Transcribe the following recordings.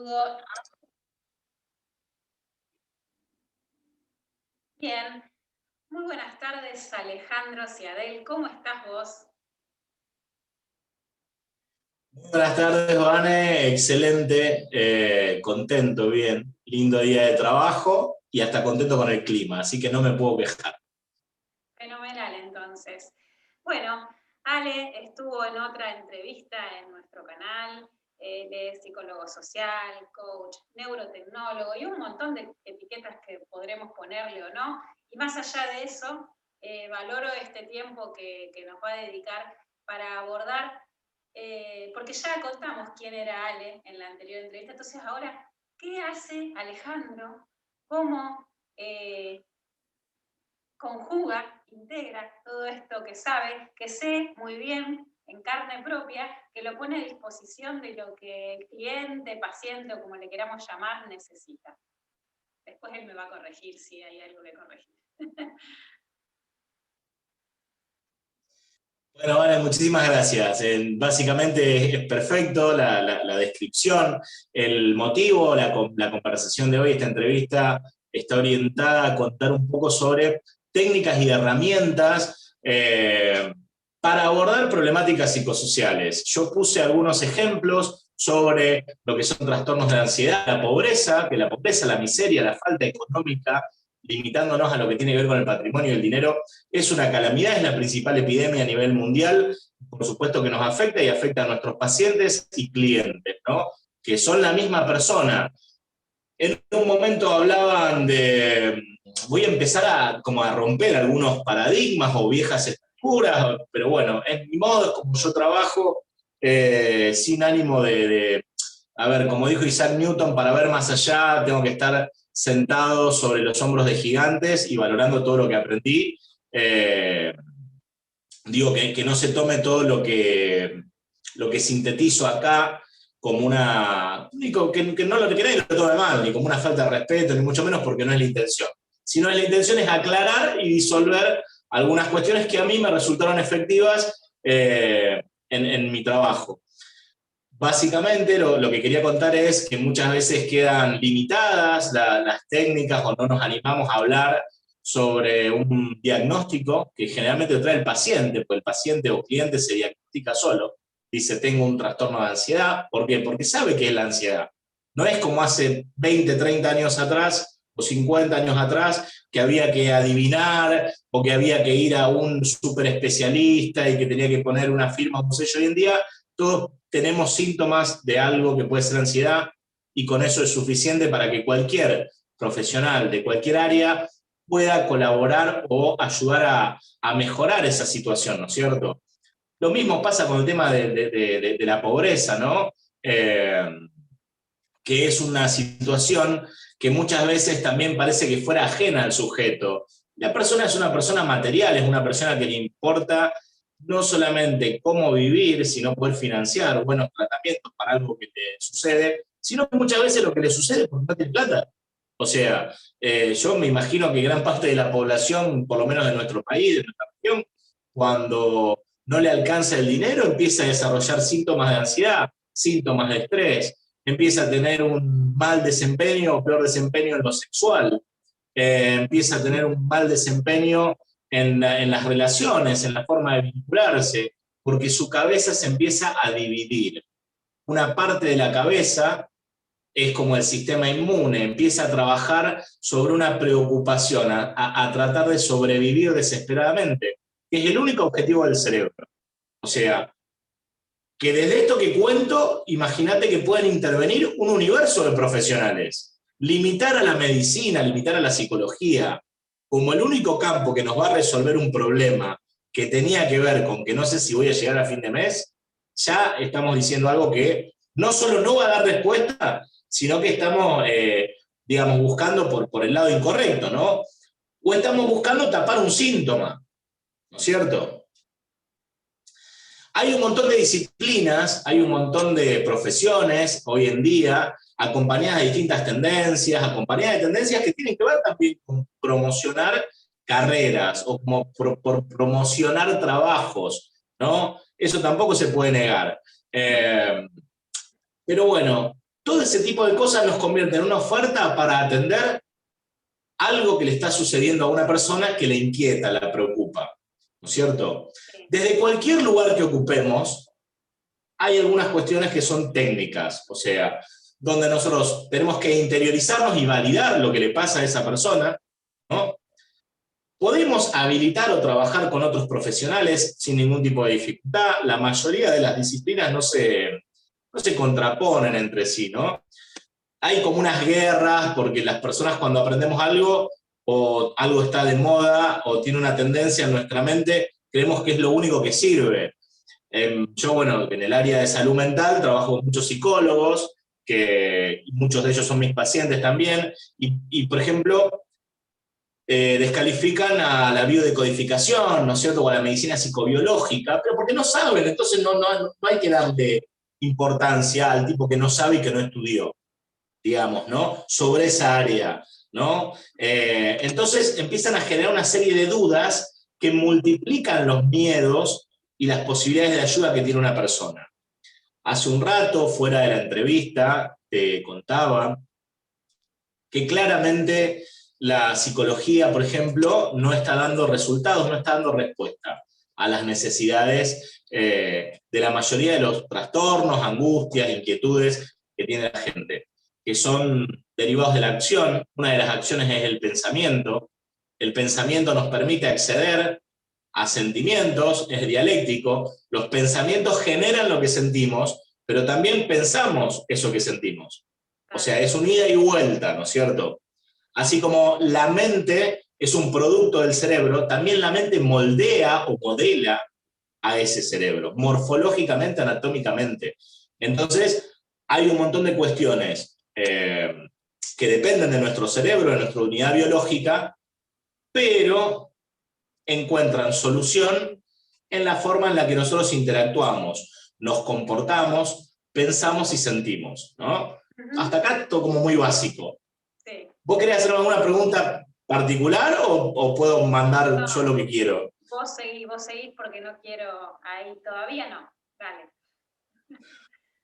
saludo. Bien, muy buenas tardes Alejandro Ciadel, ¿cómo estás vos? Muy buenas tardes, Vane, excelente, contento, bien, lindo día de trabajo y hasta contento con el clima, así que no me puedo quejar. Fenomenal entonces. Bueno, Ale estuvo en otra entrevista en nuestro canal, él es psicólogo social, coach, neurotecnólogo y un montón de etiquetas que podremos ponerle o no. Y más allá de eso, valoro este tiempo que nos va a dedicar para abordar, porque ya contamos quién era Ale en la anterior entrevista, entonces ahora, ¿qué hace Alejandro? ¿Cómo conjuga, integra todo esto que sabe, que sé muy bien en carne propia, que lo pone a disposición de lo que el cliente, paciente o como le queramos llamar, necesita? Después él me va a corregir si hay algo que corregir. Bueno, Vane, muchísimas gracias. Básicamente es perfecto la descripción, el motivo, la conversación de hoy, esta entrevista, está orientada a contar un poco sobre técnicas y herramientas para abordar problemáticas psicosociales. Yo puse algunos ejemplos sobre lo que son trastornos de ansiedad, la pobreza, que la pobreza, la miseria, la falta económica, limitándonos a lo que tiene que ver con el patrimonio y el dinero, es una calamidad, es la principal epidemia a nivel mundial, por supuesto que nos afecta y afecta a nuestros pacientes y clientes, ¿no? Que son la misma persona. En un momento hablaban de, voy a empezar a romper algunos paradigmas o viejas estructuras, pero bueno, es mi modo, es como yo trabajo, sin ánimo a ver, como dijo Isaac Newton, para ver más allá tengo que estar sentado sobre los hombros de gigantes y valorando todo lo que aprendí. Digo que no se tome todo lo que sintetizo acá como una... que no lo que nadie lo tome mal, ni como una falta de respeto, ni mucho menos porque no es la intención. Sino la intención es aclarar y disolver algunas cuestiones que a mí me resultaron efectivas en mi trabajo. Básicamente lo que quería contar es que muchas veces quedan limitadas las técnicas o no nos animamos a hablar sobre un diagnóstico que generalmente trae el paciente, pues el paciente o cliente se diagnostica solo. Dice, tengo un trastorno de ansiedad. ¿Por qué? Porque sabe qué es la ansiedad. No es como hace 20, 30 años atrás o 50 años atrás que había que adivinar o que había que ir a un súper especialista y que tenía que poner una firma o un sello. Hoy en día todos tenemos síntomas de algo que puede ser ansiedad y con eso es suficiente para que cualquier profesional de cualquier área pueda colaborar o ayudar a mejorar esa situación, ¿no es cierto? Lo mismo pasa con el tema de la pobreza, ¿no? Que es una situación que muchas veces también parece que fuera ajena al sujeto. La persona es una persona material, es una persona que le importa no solamente cómo vivir, sino poder financiar buenos tratamientos para algo que le sucede, sino que muchas veces lo que le sucede es porque no tiene plata. O sea, yo me imagino que gran parte de la población, por lo menos de nuestro país, de nuestra región, cuando no le alcanza el dinero, empieza a desarrollar síntomas de ansiedad, síntomas de estrés, empieza a tener un mal desempeño o peor desempeño en lo sexual, empieza a tener un mal desempeño en las relaciones, en la forma de vincularse, porque su cabeza se empieza a dividir. Una parte de la cabeza es como el sistema inmune, empieza a trabajar sobre una preocupación, a tratar de sobrevivir desesperadamente, que es el único objetivo del cerebro. O sea, que desde esto que cuento, imagínate que pueden intervenir un universo de profesionales. Limitar a la medicina, limitar a la psicología, como el único campo que nos va a resolver un problema que tenía que ver con que no sé si voy a llegar a fin de mes, ya estamos diciendo algo que no solo no va a dar respuesta, sino que estamos, digamos, buscando por el lado incorrecto, ¿no? O estamos buscando tapar un síntoma, ¿no es cierto? Hay un montón de disciplinas, hay un montón de profesiones hoy en día, acompañadas de distintas tendencias, acompañadas de tendencias que tienen que ver también con promocionar carreras o como por promocionar trabajos, ¿no? Eso tampoco se puede negar. Pero bueno, todo ese tipo de cosas nos convierte en una oferta para atender algo que le está sucediendo a una persona que le inquieta, la preocupa, ¿no es cierto? Desde cualquier lugar que ocupemos, hay algunas cuestiones que son técnicas, o sea, donde nosotros tenemos que interiorizarnos y validar lo que le pasa a esa persona, ¿no? Podemos habilitar o trabajar con otros profesionales sin ningún tipo de dificultad. La mayoría de las disciplinas no se contraponen entre sí, ¿no? Hay como unas guerras porque las personas cuando aprendemos algo o algo está de moda o tiene una tendencia en nuestra mente, creemos que es lo único que sirve. Yo, bueno, en el área de salud mental trabajo con muchos psicólogos, que muchos de ellos son mis pacientes también, y por ejemplo, descalifican a la biodecodificación, ¿no es cierto?, o a la medicina psicobiológica, pero porque no saben, entonces no hay que darle importancia al tipo que no sabe y que no estudió, digamos, ¿no?, sobre esa área, ¿no? Entonces empiezan a generar una serie de dudas que multiplican los miedos y las posibilidades de ayuda que tiene una persona. Hace un rato, fuera de la entrevista, te contaba que claramente la psicología, por ejemplo, no está dando resultados, no está dando respuesta a las necesidades de la mayoría de los trastornos, angustias, inquietudes que tiene la gente, que son derivados de la acción. Una de las acciones es el pensamiento. El pensamiento nos permite acceder a sentimientos, es dialéctico. Los pensamientos generan lo que sentimos, pero también pensamos eso que sentimos. O sea, es un ida y vuelta, ¿no es cierto? Así como la mente es un producto del cerebro, también la mente moldea o modela a ese cerebro, morfológicamente, anatómicamente. Entonces, hay un montón de cuestiones que dependen de nuestro cerebro, de nuestra unidad biológica, pero encuentran solución en la forma en la que nosotros interactuamos, nos comportamos, pensamos y sentimos, ¿no? Hasta acá todo como muy básico. Sí. ¿Vos querés hacer alguna pregunta particular o puedo mandar yo lo que quiero? Vos seguís porque no quiero ahí todavía, no. Dale.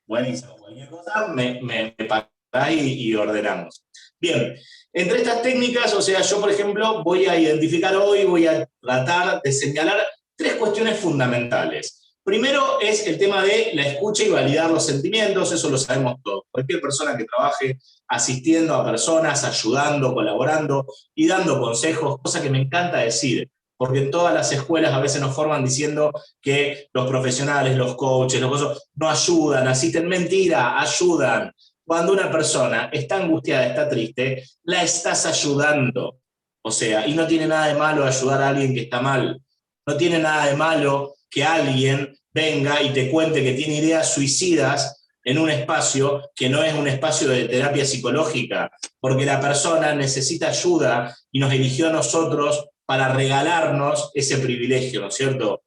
Buenísimo, cualquier cosa me parás y ordenamos. Bien, entre estas técnicas, o sea, yo por ejemplo voy a identificar hoy, voy a tratar de señalar 3 cuestiones fundamentales. Primero es el tema de la escucha y validar los sentimientos, eso lo sabemos todos. Cualquier persona que trabaje asistiendo a personas, ayudando, colaborando y dando consejos, cosa que me encanta decir, porque en todas las escuelas a veces nos forman diciendo que los profesionales, los coaches, los cosas, no ayudan, asisten. Mentira, ayudan. Cuando una persona está angustiada, está triste, la estás ayudando. O sea, y no tiene nada de malo ayudar a alguien que está mal. No tiene nada de malo que alguien venga y te cuente que tiene ideas suicidas en un espacio que no es un espacio de terapia psicológica, porque la persona necesita ayuda y nos eligió a nosotros para regalarnos ese privilegio, ¿no es cierto?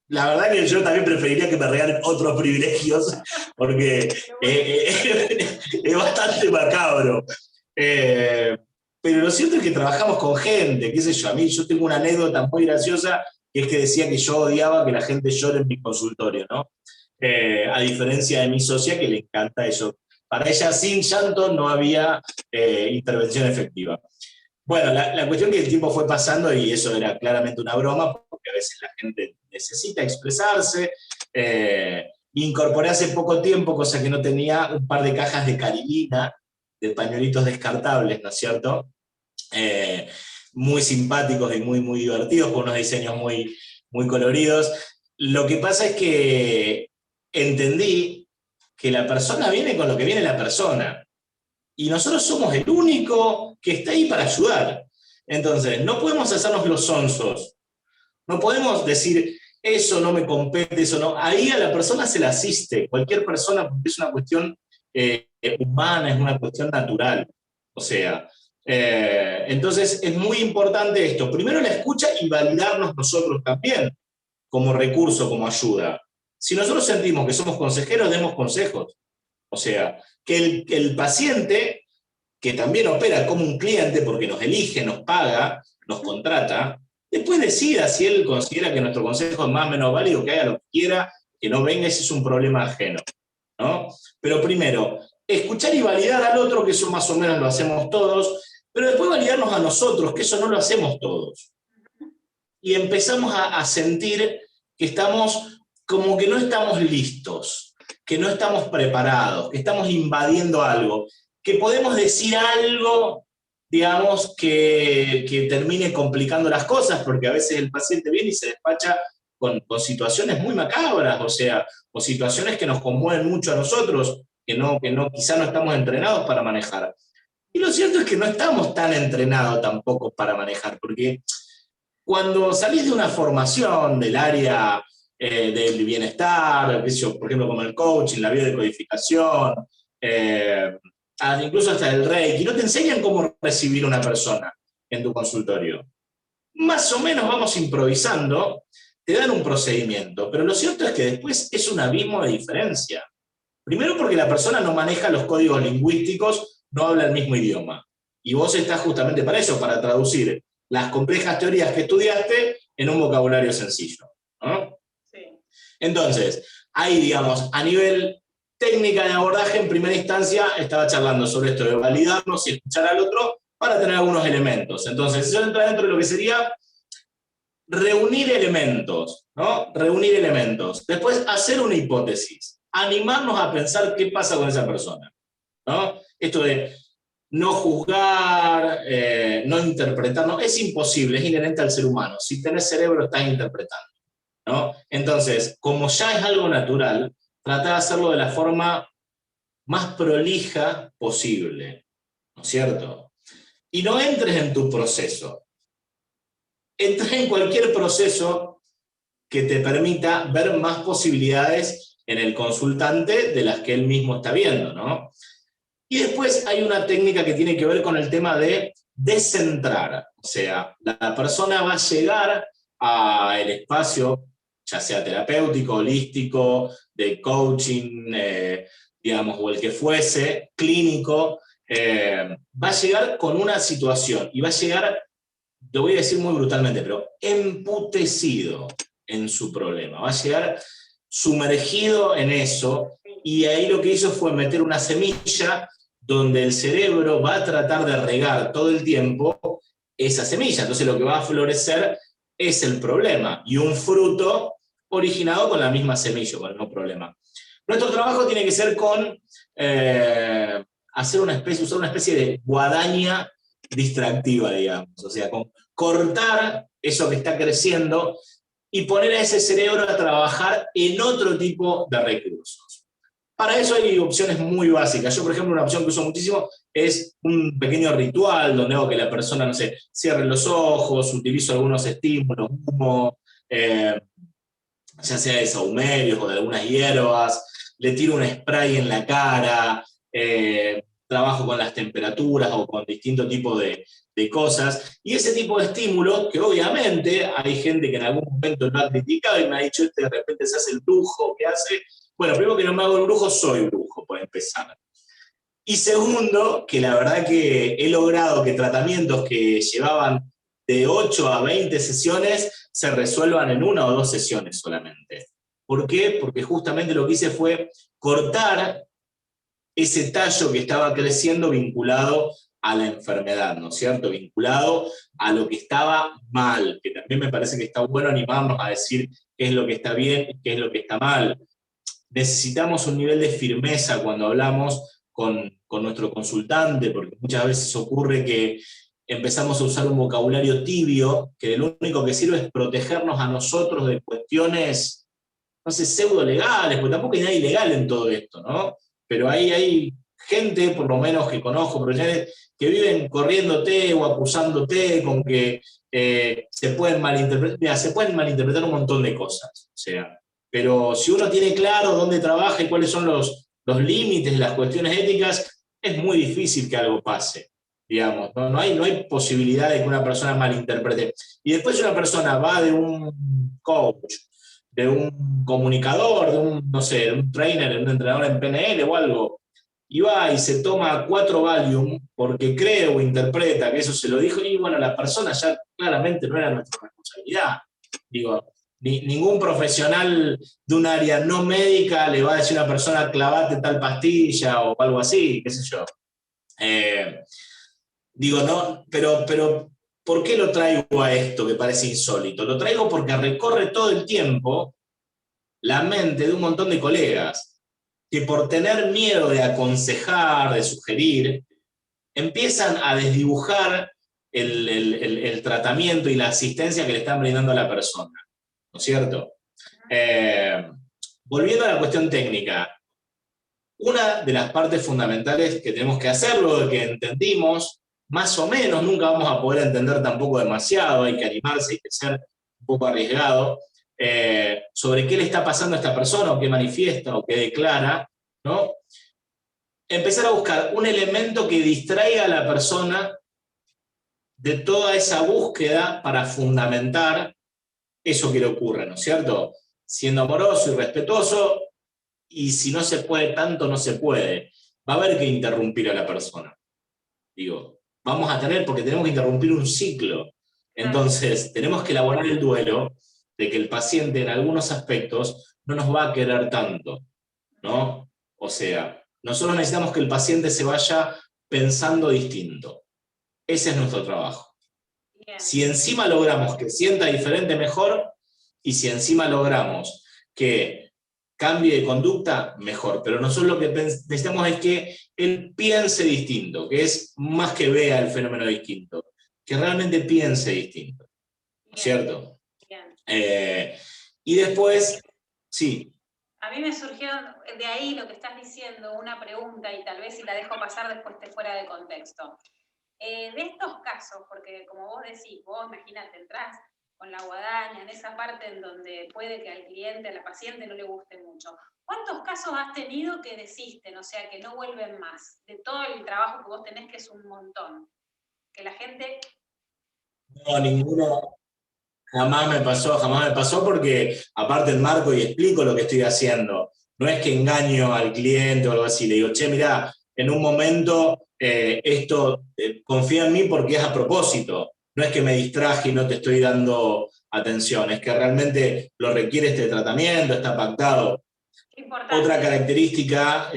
La verdad que yo también preferiría que me regalen otros privilegios, porque es bastante macabro. Pero lo cierto es que trabajamos con gente, qué sé yo, a mí yo tengo una anécdota muy graciosa, que es que decía que yo odiaba que la gente llore en mi consultorio, ¿no? A diferencia de mi socia, que le encanta eso. Para ella, sin llanto, no había intervención efectiva. Bueno, la cuestión es que el tiempo fue pasando y eso era claramente una broma, porque a veces la gente necesita expresarse. Incorporé hace poco tiempo, cosa que no tenía, un par de cajas de carilina, de pañuelitos descartables, ¿no es cierto? Muy simpáticos y muy, muy divertidos, con unos diseños muy, muy coloridos. Lo que pasa es que entendí que la persona viene con lo que viene la persona. Y nosotros somos el único que está ahí para ayudar. Entonces, no podemos hacernos los sonsos. No podemos decir, eso no me compete, eso no. Ahí a la persona se la asiste. Cualquier persona, porque es una cuestión humana, es una cuestión natural. O sea, entonces es muy importante esto. Primero la escucha y validarnos nosotros también como recurso, como ayuda. Si nosotros sentimos que somos consejeros, demos consejos. O sea, que el paciente, que también opera como un cliente porque nos elige, nos paga, nos contrata, después decida si él considera que nuestro consejo es más o menos válido, que haga lo que quiera, que no venga, ese es un problema ajeno, ¿no? Pero primero, escuchar y validar al otro, que eso más o menos lo hacemos todos, pero después validarnos a nosotros, que eso no lo hacemos todos. Y empezamos a sentir que estamos como que no estamos listos, que no estamos preparados, que estamos invadiendo algo, que podemos decir algo, digamos, que termine complicando las cosas, porque a veces el paciente viene y se despacha con situaciones muy macabras, o sea, o situaciones que nos conmueven mucho a nosotros, quizá no estamos entrenados para manejar. Y lo cierto es que no estamos tan entrenados tampoco para manejar, porque cuando salís de una formación del área del bienestar, por ejemplo, como el coaching, la biodecodificación, incluso hasta el Reiki, no te enseñan cómo recibir una persona en tu consultorio. Más o menos vamos improvisando, te dan un procedimiento, pero lo cierto es que después es un abismo de diferencia. Primero porque la persona no maneja los códigos lingüísticos, no habla el mismo idioma. Y vos estás justamente para eso, para traducir las complejas teorías que estudiaste en un vocabulario sencillo, ¿no? Sí. Entonces, ahí, digamos, a nivel técnica de abordaje, en primera instancia, estaba charlando sobre esto de validarnos y escuchar al otro para tener algunos elementos. Entonces, eso entra dentro de lo que sería reunir elementos, ¿no? Reunir elementos. Después, hacer una hipótesis. Animarnos a pensar qué pasa con esa persona, ¿no? Esto de no juzgar, no interpretar, no, es imposible, es inherente al ser humano. Si tenés cerebro, estás interpretando, ¿no? Entonces, como ya es algo natural, trata de hacerlo de la forma más prolija posible, ¿no es cierto? Y no entres en tu proceso. Entra en cualquier proceso que te permita ver más posibilidades en el consultante de las que él mismo está viendo, ¿no? Y después hay una técnica que tiene que ver con el tema de descentrar. O sea, la persona va a llegar al espacio, ya sea terapéutico, holístico, de coaching, digamos, o el que fuese, clínico, va a llegar con una situación y va a llegar, lo voy a decir muy brutalmente, pero emputecido en su problema. Va a llegar sumergido en eso, y ahí lo que hizo fue meter una semilla donde el cerebro va a tratar de regar todo el tiempo esa semilla. Entonces lo que va a florecer es el problema, y un fruto originado con la misma semilla, con el mismo problema. Nuestro trabajo tiene que ser con usar una especie de guadaña distractiva, digamos, o sea, con cortar eso que está creciendo y poner a ese cerebro a trabajar en otro tipo de recursos. Para eso hay opciones muy básicas. Yo, por ejemplo, una opción que uso muchísimo es un pequeño ritual donde hago que la persona, no sé, cierre los ojos, utilizo algunos estímulos, humo, ya sea de sahumerios o de algunas hierbas, le tiro un spray en la cara, trabajo con las temperaturas o con distintos tipos de cosas, y ese tipo de estímulos, que obviamente hay gente que en algún momento lo ha criticado y me ha dicho, de repente se hace el brujo, ¿qué hace? Bueno, primero que no me hago el brujo, soy brujo, por empezar. Y segundo, que la verdad que he logrado que tratamientos que llevaban de 8 a 20 sesiones se resuelvan en 1 o 2 sesiones solamente. ¿Por qué? Porque justamente lo que hice fue cortar ese tallo que estaba creciendo vinculado a la enfermedad, ¿no es cierto? Vinculado a lo que estaba mal, que también me parece que está bueno animarnos a decir qué es lo que está bien y qué es lo que está mal. Necesitamos un nivel de firmeza cuando hablamos con nuestro consultante, porque muchas veces ocurre que empezamos a usar un vocabulario tibio, que lo único que sirve es protegernos a nosotros de cuestiones, no sé, pseudo legales, porque tampoco hay nada ilegal en todo esto, ¿no? Pero hay gente, por lo menos que conozco, profesionales, que viven corriéndote o acusándote con que se pueden malinterpretar. Mira, se pueden malinterpretar un montón de cosas, o sea, pero si uno tiene claro dónde trabaja y cuáles son los límites, las cuestiones éticas, es muy difícil que algo pase, digamos, no hay posibilidad de que una persona malinterprete. Y después una persona va de un coach, de un comunicador, de un, no sé, de un trainer, de un entrenador en PNL o algo, y va y se toma 4 Valium porque cree o interpreta que eso se lo dijo, y bueno, la persona ya claramente no era nuestra responsabilidad. Digo, ningún profesional de un área no médica le va a decir a una persona clavate tal pastilla o algo así, qué sé yo. Digo, no, pero ¿por qué lo traigo a esto que parece insólito? Lo traigo porque recorre todo el tiempo la mente de un montón de colegas que por tener miedo de aconsejar, de sugerir, empiezan a desdibujar el tratamiento y la asistencia que le están brindando a la persona, ¿no es cierto? Volviendo a la cuestión técnica, una de las partes fundamentales que tenemos que hacer, luego de que entendimos, más o menos, nunca vamos a poder entender tampoco demasiado, hay que animarse, hay que ser un poco arriesgado, sobre qué le está pasando a esta persona, o qué manifiesta, o qué declara, ¿no? Empezar a buscar un elemento que distraiga a la persona de toda esa búsqueda para fundamentar eso que le ocurre, ¿no es cierto? Siendo amoroso y respetuoso, y si no se puede tanto, no se puede. Va a haber que interrumpir a la persona. Digo, vamos a tener, porque tenemos que interrumpir un ciclo. Entonces, tenemos que elaborar el duelo de que el paciente en algunos aspectos no nos va a querer tanto, ¿no? O sea, nosotros necesitamos que el paciente se vaya pensando distinto. Ese es nuestro trabajo. Bien. Si encima logramos que sienta diferente, mejor, y si encima logramos que cambie de conducta, mejor. Pero nosotros lo que necesitamos es que él piense distinto, que es más que vea el fenómeno distinto, que realmente piense distinto, Bien. ¿cierto? Bien. Y después, sí. A mí me surgió de ahí lo que estás diciendo, una pregunta, y tal vez si la dejo pasar después esté fuera de contexto. De estos casos, porque como vos decís, vos imagínate, entrás con la guadaña en esa parte en donde puede que al cliente, a la paciente no le guste mucho. ¿Cuántos casos has tenido que desisten, o sea, que no vuelven más? De todo el trabajo que vos tenés, que es un montón. Que la gente... No, ninguno. Jamás me pasó porque aparte enmarco y explico lo que estoy haciendo. No es que engaño al cliente o algo así, le digo, che, mirá, en un momento esto, confía en mí porque es a propósito. No es que me distraje y no te estoy dando atención, es que realmente lo requiere este tratamiento, está pactado. Importante. Otra característica,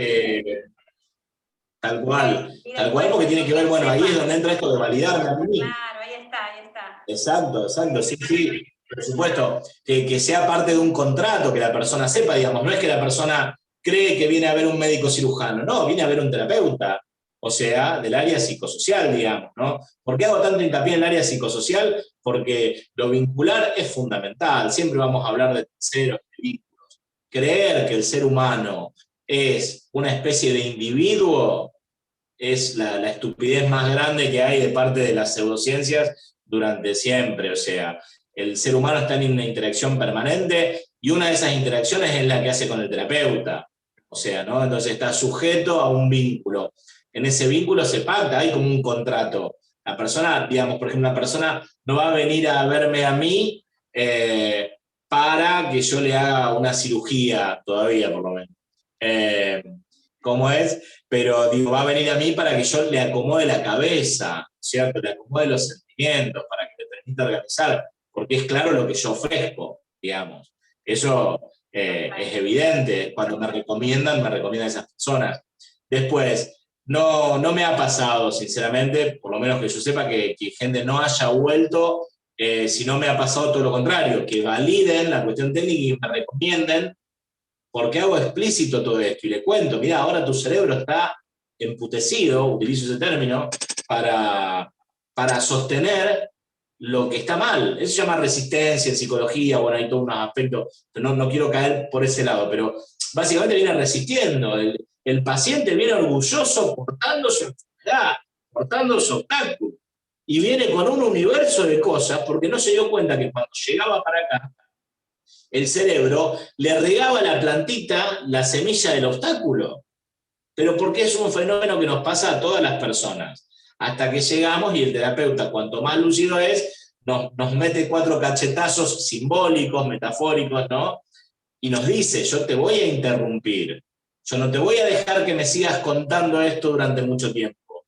tal cual, porque tiene que ver, bueno, ahí es donde entra esto de validarme a mí. Claro, ahí está. Exacto, sí, por supuesto, que sea parte de un contrato, que la persona sepa, digamos, no es que la persona cree que viene a ver un médico cirujano, no, viene a ver un terapeuta, o sea, del área psicosocial, digamos, ¿no? ¿Por qué hago tanto hincapié en el área psicosocial? Porque lo vincular es fundamental, siempre vamos a hablar de terceros, de vínculos. Creer que el ser humano es una especie de individuo es la estupidez más grande que hay de parte de las pseudociencias durante siempre. O sea, el ser humano está en una interacción permanente y una de esas interacciones es la que hace con el terapeuta. O sea, ¿no? Entonces está sujeto a un vínculo. En ese vínculo se pacta, hay como un contrato. La persona, digamos, por ejemplo, una persona no va a venir a verme a mí para que yo le haga una cirugía todavía, por lo menos. ¿Cómo es? Pero digo, va a venir a mí para que yo le acomode la cabeza, ¿cierto? Le acomode los sentimientos, para que le permita organizar, porque es claro lo que yo ofrezco, digamos. Eso es evidente. Cuando me recomiendan a esas personas. Después, no me ha pasado, sinceramente, por lo menos que yo sepa, que gente no haya vuelto, si no me ha pasado todo lo contrario, que validen la cuestión técnica y me recomienden, porque hago explícito todo esto y le cuento, mira, ahora tu cerebro está emputecido, utilizo ese término, para sostener lo que está mal. Eso se llama resistencia en psicología, bueno, hay todos unos aspectos, pero no quiero caer por ese lado, pero básicamente viene resistiendo. El paciente viene orgulloso portando su enfermedad, portando su obstáculo, y viene con un universo de cosas porque no se dio cuenta que cuando llegaba para acá, el cerebro le regaba a la plantita la semilla del obstáculo. Pero porque es un fenómeno que nos pasa a todas las personas. Hasta que llegamos y el terapeuta, cuanto más lúcido es, nos mete 4 cachetazos simbólicos, metafóricos, ¿no? Y nos dice, yo te voy a interrumpir. Yo no te voy a dejar que me sigas contando esto durante mucho tiempo.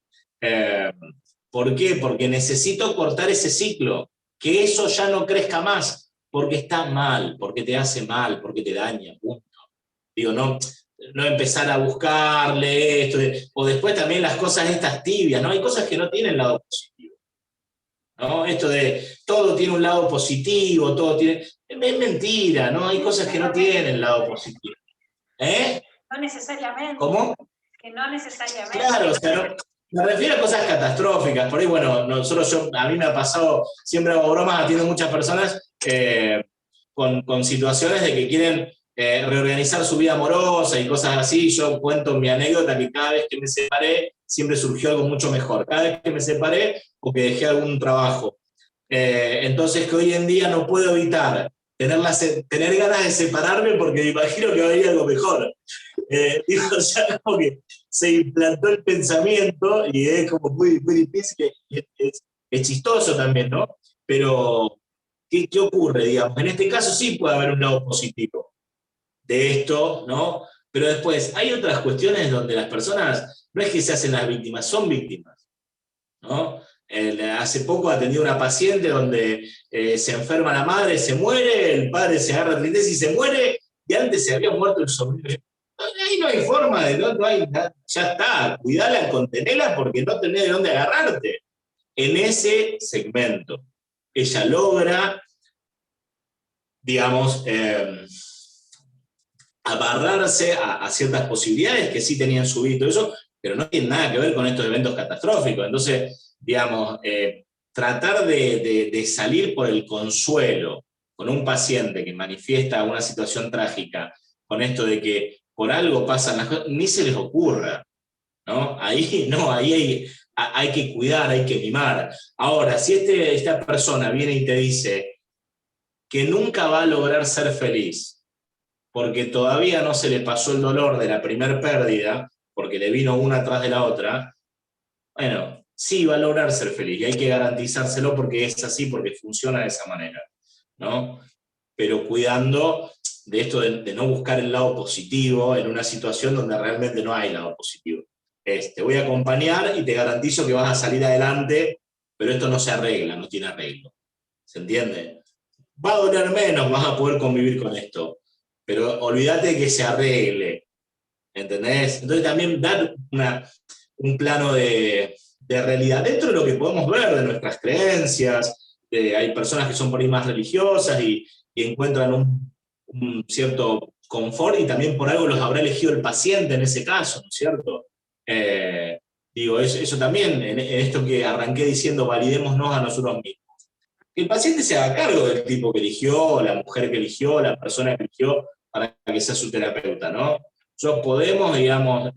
¿Por qué? Porque necesito cortar ese ciclo, que eso ya no crezca más. porque está mal, porque te hace mal, porque te daña, punto. Digo, no empezar a buscarle esto, o después también las cosas estas tibias, ¿no? Hay cosas que no tienen lado positivo, ¿no? Esto de todo tiene un lado positivo, todo tiene... Es mentira, ¿no? Hay cosas que no tienen lado positivo. ¿Eh? No necesariamente. ¿Cómo? Que no necesariamente. Claro, o sea, me refiero a cosas catastróficas. Por ahí, bueno, a mí me ha pasado, siempre hago bromas, atiendo muchas personas con situaciones de que quieren reorganizar su vida amorosa y cosas así. Yo cuento mi anécdota que cada vez que me separé, siempre surgió algo mucho mejor. Cada vez que me separé o que dejé algún trabajo. Entonces, que hoy en día no puedo evitar tener ganas de separarme porque me imagino que va a venir algo mejor. O sea, como que se implantó el pensamiento y es como muy, muy difícil, es chistoso también, ¿no? Pero, ¿qué ocurre, digamos? En este caso sí puede haber un lado positivo de esto, ¿no? Pero después hay otras cuestiones donde las personas no es que se hacen las víctimas, son víctimas, ¿no? Hace poco atendí a una paciente donde se enferma la madre, se muere, el padre se agarra tristeza y se muere, y antes se había muerto el sobrino. Ahí no hay forma de, no hay, ya está, cuidala, contenela porque no tenés de dónde agarrarte. En ese segmento, ella logra, digamos, abarrarse a ciertas posibilidades que sí tenían su vida y todo eso, pero no tiene nada que ver con estos eventos catastróficos. Entonces, digamos, tratar de salir por el consuelo con un paciente que manifiesta una situación trágica, con esto de que por algo pasan las cosas, ni se les ocurra, ¿no? Ahí no, ahí hay que cuidar, hay que mimar. Ahora, si esta persona viene y te dice que nunca va a lograr ser feliz, porque todavía no se le pasó el dolor de la primer pérdida, porque le vino una tras de la otra, bueno, sí va a lograr ser feliz, y hay que garantizárselo porque es así, porque funciona de esa manera, ¿no? Pero cuidando de esto de no buscar el lado positivo en una situación donde realmente no hay lado positivo. Te voy a acompañar y te garantizo que vas a salir adelante, pero esto no se arregla, no tiene arreglo. ¿Se entiende? Va a doler menos, vas a poder convivir con esto, pero olvídate de que se arregle, ¿entendés? Entonces también dar un plano de realidad dentro de lo que podemos ver, de nuestras creencias. Hay personas que son por ahí más religiosas y encuentran un cierto confort, y también por algo los habrá elegido el paciente en ese caso, ¿no es cierto? Digo, eso también, en esto que arranqué diciendo, validémonos a nosotros mismos. Que el paciente se haga cargo del tipo que eligió, la mujer que eligió, la persona que eligió para que sea su terapeuta, ¿no? Nosotros podemos, digamos,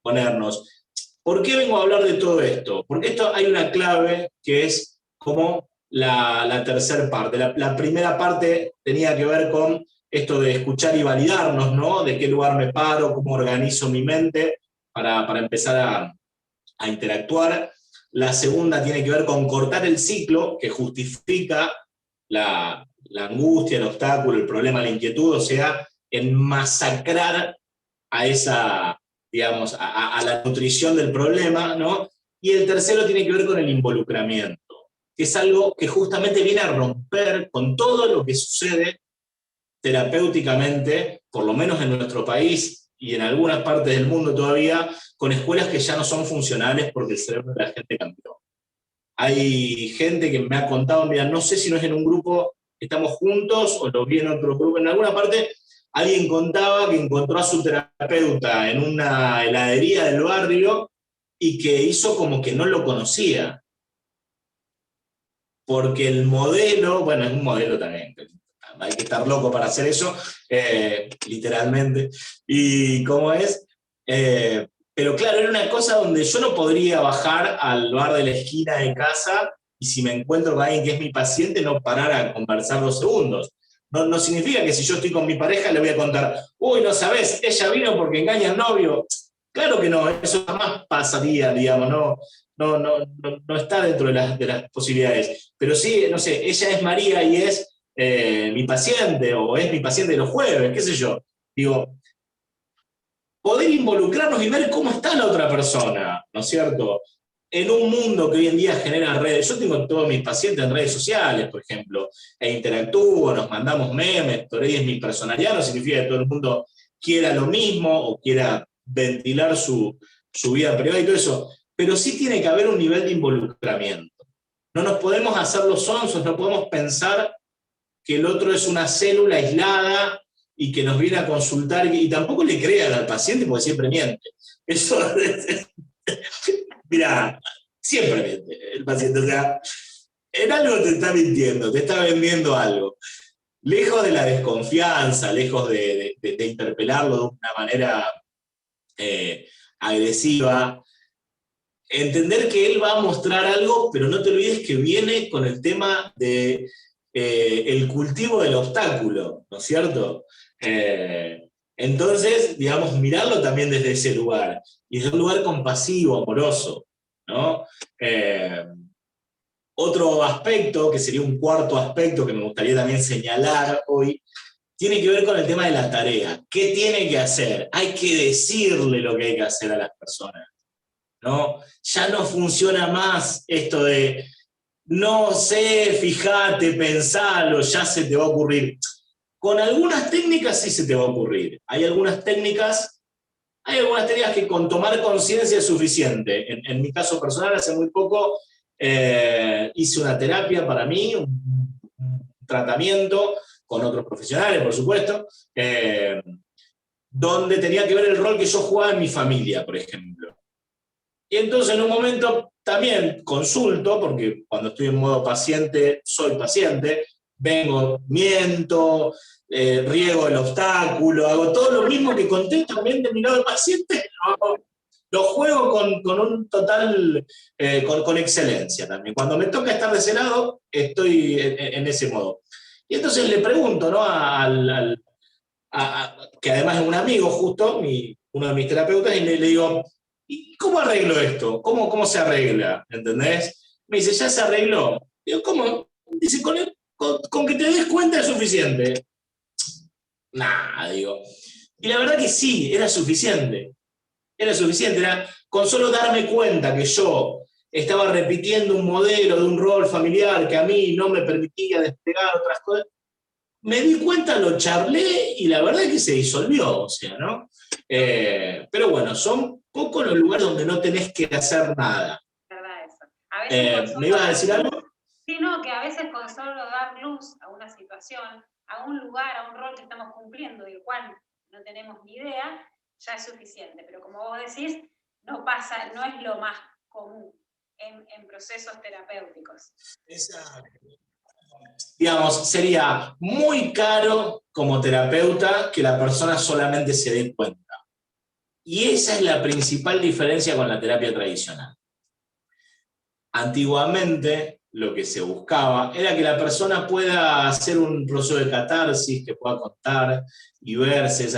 ponernos. ¿Por qué vengo a hablar de todo esto? Porque esto hay una clave que es como la tercera parte. La primera parte tenía que ver con esto de escuchar y validarnos, ¿no? De qué lugar me paro, cómo organizo mi mente para empezar a interactuar. La segunda tiene que ver con cortar el ciclo que justifica la angustia, el obstáculo, el problema, la inquietud, o sea, en masacrar a esa, digamos, a la nutrición del problema, ¿no? Y el tercero tiene que ver con el involucramiento, que es algo que justamente viene a romper con todo lo que sucede terapéuticamente, por lo menos en nuestro país y en algunas partes del mundo todavía, con escuelas que ya no son funcionales porque el cerebro de la gente cambió. Hay gente que me ha contado, mira, no sé si no es en un grupo, estamos juntos, o lo vi en otro grupo, en alguna parte, alguien contaba que encontró a su terapeuta en una heladería del barrio y que hizo como que no lo conocía. Porque el modelo, bueno, es un modelo también, hay que estar loco para hacer eso, literalmente. ¿Y cómo es? Pero claro, era una cosa donde yo no podría bajar al bar de la esquina de casa y si me encuentro con alguien que es mi paciente, no parar a conversar 2 segundos. No significa que si yo estoy con mi pareja le voy a contar, uy, no sabes, ella vino porque engaña al novio. Claro que no, eso jamás pasaría, digamos, no está dentro de las posibilidades. Pero sí, no sé, ella es María y es mi paciente, o es mi paciente los jueves, qué sé yo. Digo, poder involucrarnos y ver cómo está la otra persona, ¿no es cierto? en un mundo que hoy en día genera redes, yo tengo todos mis pacientes en redes sociales, por ejemplo, e interactúo, nos mandamos memes, por ahí es mi personalidad, no significa que todo el mundo quiera lo mismo o quiera ventilar su vida privada y todo eso, pero sí tiene que haber un nivel de involucramiento. No nos podemos hacer los sonsos, no podemos pensar que el otro es una célula aislada y que nos viene a consultar, y tampoco le crean al paciente porque siempre miente. Eso, mira, siempre miente el paciente, o sea, en algo te está mintiendo, te está vendiendo algo. Lejos de la desconfianza, lejos de interpelarlo de una manera agresiva, entender que él va a mostrar algo, pero no te olvides que viene con el tema de el cultivo del obstáculo, ¿no es cierto? Entonces, digamos, mirarlo también desde ese lugar, y desde un lugar compasivo, amoroso, ¿no? Otro aspecto, que sería un cuarto aspecto que me gustaría también señalar hoy, tiene que ver con el tema de la tarea. ¿Qué tiene que hacer? Hay que decirle lo que hay que hacer a las personas, ¿no? Ya no funciona más esto de no sé, fíjate, pensalo, ya se te va a ocurrir. Con algunas técnicas sí se te va a ocurrir. Hay algunas técnicas que con tomar conciencia es suficiente. En mi caso personal, hace muy poco hice una terapia para mí, un tratamiento con otros profesionales, por supuesto, donde tenía que ver el rol que yo jugaba en mi familia, por ejemplo. Y entonces en un momento también consulto, porque cuando estoy en modo paciente, soy paciente, vengo, miento, riego el obstáculo, hago todo lo mismo que conté también de mi lado de paciente, lo juego con un total, con excelencia también. Cuando me toca estar de ese lado, estoy en ese modo. Y entonces le pregunto, ¿no? Que además es un amigo justo, uno de mis terapeutas, y le digo, ¿y cómo arreglo esto? ¿Cómo se arregla? ¿Entendés? Me dice, ya se arregló. Digo, ¿cómo? Dice, con que te des cuenta es suficiente. Nah, digo. Y la verdad que sí, era suficiente. Era suficiente, era con solo darme cuenta que yo estaba repitiendo un modelo de un rol familiar que a mí no me permitía desplegar otras cosas. Me di cuenta, lo charlé y la verdad es que se disolvió, o sea, ¿no? Pero bueno, son pocos los lugares donde no tenés que hacer nada. ¿Verdad eso? A veces ¿Me ibas a decir algo? Sí, no, que a veces con solo dar luz a una situación, a un lugar, a un rol que estamos cumpliendo, del cual no tenemos ni idea, ya es suficiente. Pero como vos decís, no pasa, no es lo más común en procesos terapéuticos. Exacto. Digamos, sería muy caro como terapeuta que la persona solamente se dé cuenta. Y esa es la principal diferencia con la terapia tradicional. Antiguamente, lo que se buscaba era que la persona pueda hacer un proceso de catarsis, que pueda contar y verse.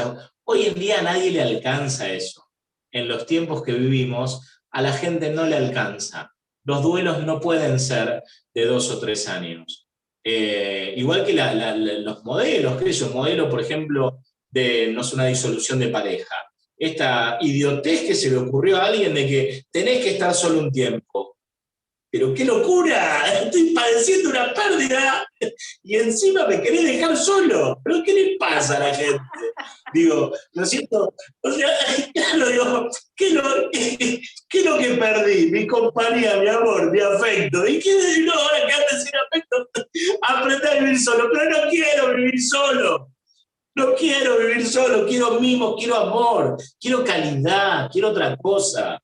Hoy en día a nadie le alcanza eso. En los tiempos que vivimos, a la gente no le alcanza. Los duelos no pueden ser de 2 o 3 años. Igual que los modelos, ¿qué es un modelo, por ejemplo, de no sé, una disolución de pareja? Esta idiotez que se le ocurrió a alguien de que tenés que estar solo un tiempo. Pero qué locura, estoy padeciendo una pérdida y encima me querés dejar solo. ¿Pero qué le pasa a la gente? Digo, ¿no es cierto? O sea, claro, digo, ¿qué es lo que perdí? Mi compañía, mi amor, mi afecto. ¿Y qué no, ahora que antes sin afecto? Aprender a vivir solo. Pero no quiero vivir solo. No quiero vivir solo, quiero mimos, quiero amor, quiero calidad, quiero otra cosa.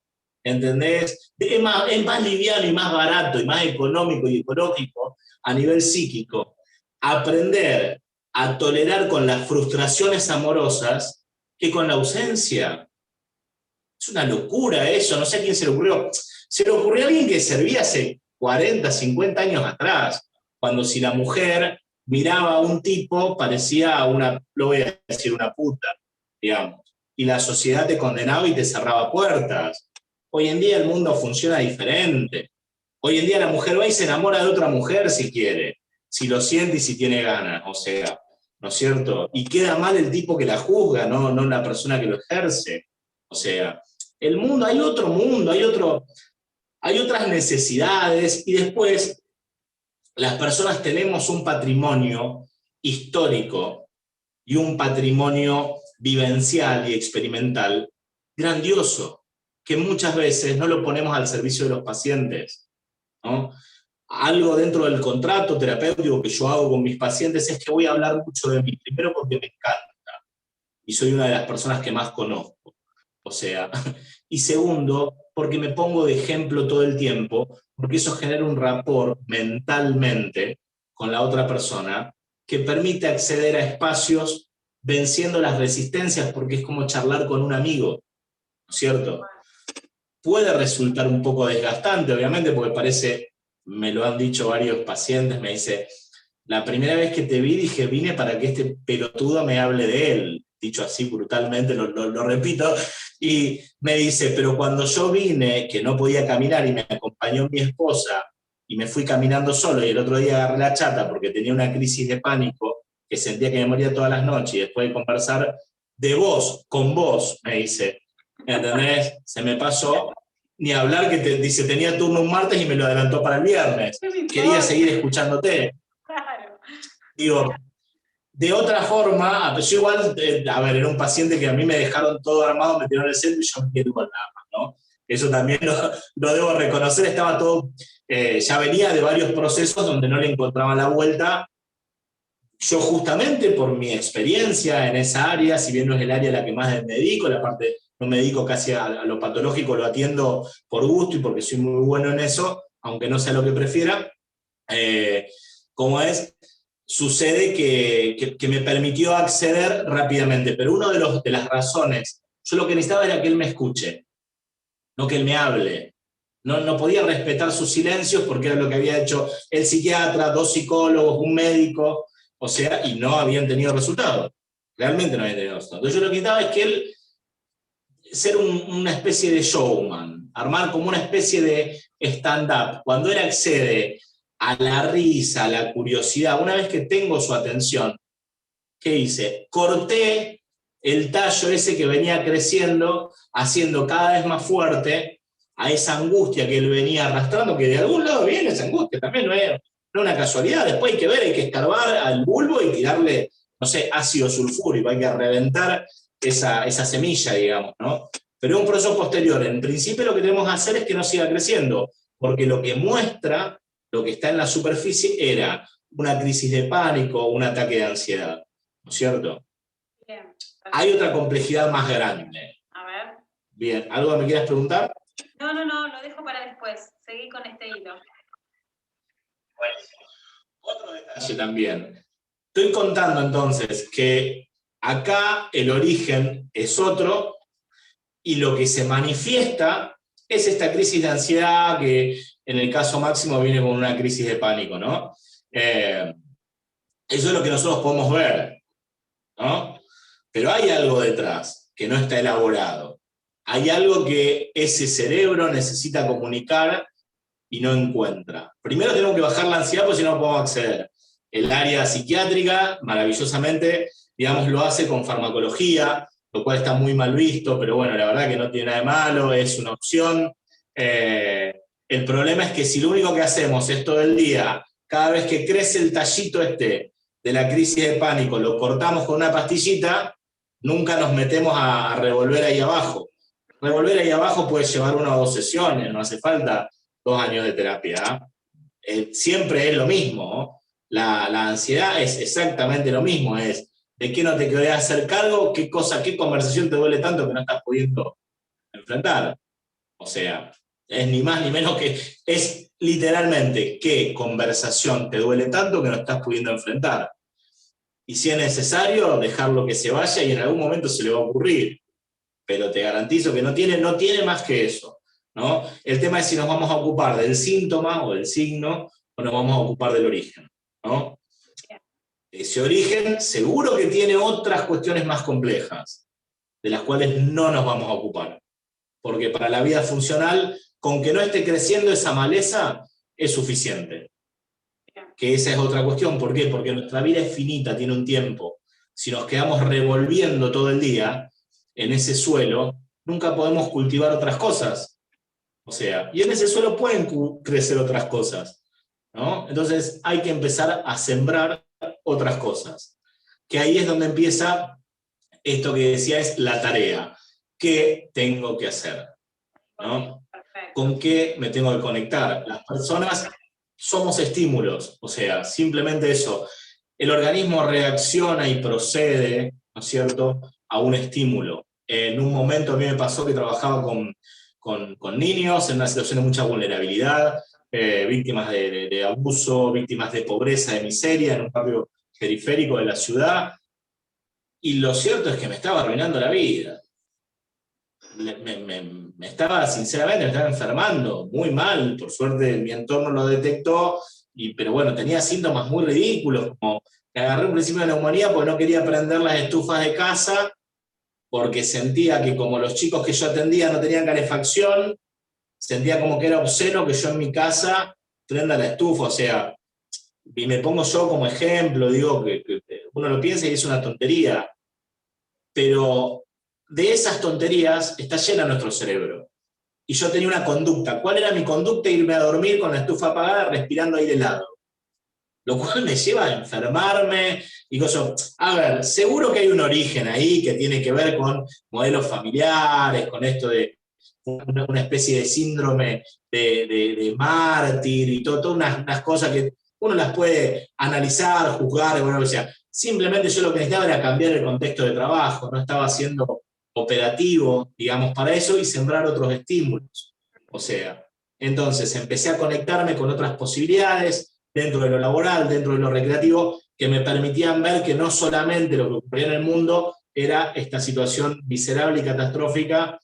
¿Entendés? Es más liviano y más barato y más económico y ecológico a nivel psíquico aprender a tolerar con las frustraciones amorosas que con la ausencia. Es una locura eso, no sé a quién se le ocurrió. Se le ocurrió a alguien que servía hace 40, 50 años atrás, cuando si la mujer miraba a un tipo, parecía lo voy a decir, una puta, digamos. Y la sociedad te condenaba y te cerraba puertas. Hoy en día el mundo funciona diferente. Hoy en día la mujer va y se enamora de otra mujer si quiere, si lo siente y si tiene ganas, o sea, ¿no es cierto? Y queda mal el tipo que la juzga, no la persona que lo ejerce. O sea, el mundo, hay otro mundo, Hay otras necesidades y después las personas tenemos un patrimonio histórico y un patrimonio vivencial y experimental grandioso, que muchas veces no lo ponemos al servicio de los pacientes, ¿no? Algo dentro del contrato terapéutico que yo hago con mis pacientes es que voy a hablar mucho de mí, primero porque me encanta y soy una de las personas que más conozco, o sea, y segundo, porque me pongo de ejemplo todo el tiempo, porque eso genera un rapport mentalmente con la otra persona que permite acceder a espacios venciendo las resistencias, porque es como charlar con un amigo, ¿no es cierto? Puede resultar un poco desgastante, obviamente, porque parece, me lo han dicho varios pacientes, me dice, la primera vez que te vi dije, vine para que este pelotudo me hable de él, dicho así brutalmente, lo repito, y me dice, pero cuando yo vine, que no podía caminar y me acompañó mi esposa, y me fui caminando solo, y el otro día agarré la chata porque tenía una crisis de pánico, que sentía que me moría todas las noches, y después de conversar de vos, con vos, me dice, ¿entendés? Se me pasó, ni hablar que dice, tenía turno un martes y me lo adelantó para el viernes, quería seguir escuchándote. Claro. Digo, de otra forma, yo igual, a ver, era un paciente que a mí me dejaron todo armado, me tiraron el centro y yo me quedé con nada más, ¿no? Eso también lo debo reconocer, estaba todo, ya venía de varios procesos donde no le encontraba la vuelta. Yo justamente por mi experiencia en esa área, si bien no es el área a la que más me dedico, la parte, no me dedico casi a lo patológico, lo atiendo por gusto y porque soy muy bueno en eso, aunque no sea lo que prefiera, como es, sucede que me permitió acceder rápidamente, pero una de las razones, yo lo que necesitaba era que él me escuche, no que él me hable. No podía respetar sus silencios porque era lo que había hecho el psiquiatra, 2 psicólogos, un médico, o sea, y no habían tenido resultados. Realmente no habían tenido resultados. Entonces yo lo que necesitaba es que él, ser una especie de showman, armar como una especie de stand-up. Cuando él accede a la risa, a la curiosidad, una vez que tengo su atención, ¿qué hice? Corté el tallo ese que venía creciendo, haciendo cada vez más fuerte a esa angustia que él venía arrastrando, que de algún lado viene esa angustia, también no es una casualidad, después hay que ver, hay que escarbar al bulbo y tirarle, no sé, ácido sulfúrico, hay que reventar esa semilla, digamos, ¿no? Pero un proceso posterior, en principio lo que tenemos que hacer es que no siga creciendo, porque lo que muestra, lo que está en la superficie, era una crisis de pánico, un ataque de ansiedad, ¿no es cierto? Bien. Hay otra complejidad más grande. A ver. Bien, ¿algo que me quieras preguntar? No, lo dejo para después. Seguí con este hilo. Otro detalle también. Estoy contando entonces que acá el origen es otro y lo que se manifiesta es esta crisis de ansiedad que en el caso máximo viene con una crisis de pánico, ¿no? Eso es lo que nosotros podemos ver, ¿no? Pero hay algo detrás que no está elaborado. Hay algo que ese cerebro necesita comunicar y no encuentra. Primero tenemos que bajar la ansiedad porque si no podemos acceder. El área psiquiátrica, maravillosamente, digamos, lo hace con farmacología, lo cual está muy mal visto, pero bueno, la verdad que no tiene nada de malo, es una opción. El problema es que si lo único que hacemos es todo el día, cada vez que crece el tallito este de la crisis de pánico, lo cortamos con una pastillita, nunca nos metemos a revolver ahí abajo. Revolver ahí abajo puede llevar 1 o 2 sesiones, no hace falta 2 años de terapia. Siempre es lo mismo, ¿no? La ansiedad es exactamente lo mismo, es de qué no te querés hacer cargo, qué conversación te duele tanto que no estás pudiendo enfrentar. O sea, es ni más ni menos que, es literalmente qué conversación te duele tanto que no estás pudiendo enfrentar. Y si es necesario, dejarlo que se vaya y en algún momento se le va a ocurrir. Pero te garantizo que no tiene más que eso, ¿no? El tema es si nos vamos a ocupar del síntoma o del signo o nos vamos a ocupar del origen, ¿no? Ese origen seguro que tiene otras cuestiones más complejas, de las cuales no nos vamos a ocupar. Porque para la vida funcional, con que no esté creciendo esa maleza, es suficiente. Que esa es otra cuestión. ¿Por qué? Porque nuestra vida es finita, tiene un tiempo. Si nos quedamos revolviendo todo el día en ese suelo, nunca podemos cultivar otras cosas. O sea, y en ese suelo pueden crecer otras cosas, ¿no? Entonces hay que empezar a sembrar otras cosas. Que ahí es donde empieza esto que decía, es la tarea. ¿Qué tengo que hacer? ¿No? ¿Con qué me tengo que conectar? Las personas somos estímulos, o sea, simplemente eso. El organismo reacciona y procede, ¿no es cierto?, a un estímulo. En un momento a mí me pasó que trabajaba con niños en una situación de mucha vulnerabilidad, víctimas de abuso, víctimas de pobreza, de miseria, en un barrio periférico de la ciudad, y lo cierto es que me estaba arruinando la vida. Me estaba, sinceramente, me estaba enfermando muy mal. Por suerte mi entorno lo detectó, pero bueno, tenía síntomas muy ridículos, como que agarré un principio de neumonía porque no quería prender las estufas de casa, porque sentía que como los chicos que yo atendía no tenían calefacción, sentía como que era obsceno que yo en mi casa prenda la estufa. O sea, y me pongo yo como ejemplo, digo que uno lo piensa y es una tontería, pero de esas tonterías está llena nuestro cerebro. Y yo tenía una conducta. ¿Cuál era mi conducta? Irme a dormir con la estufa apagada, respirando aire helado. Lo cual me lleva a enfermarme y cosas. A ver, seguro que hay un origen ahí que tiene que ver con modelos familiares, con esto de una especie de síndrome de mártir y todas unas cosas que uno las puede analizar, juzgar, bueno, o sea, simplemente yo lo que necesitaba era cambiar el contexto de trabajo, no estaba siendo operativo, digamos, para eso y sembrar otros estímulos. O sea, entonces empecé a conectarme con otras posibilidades dentro de lo laboral, dentro de lo recreativo, que me permitían ver que no solamente lo que ocurría en el mundo era esta situación miserable y catastrófica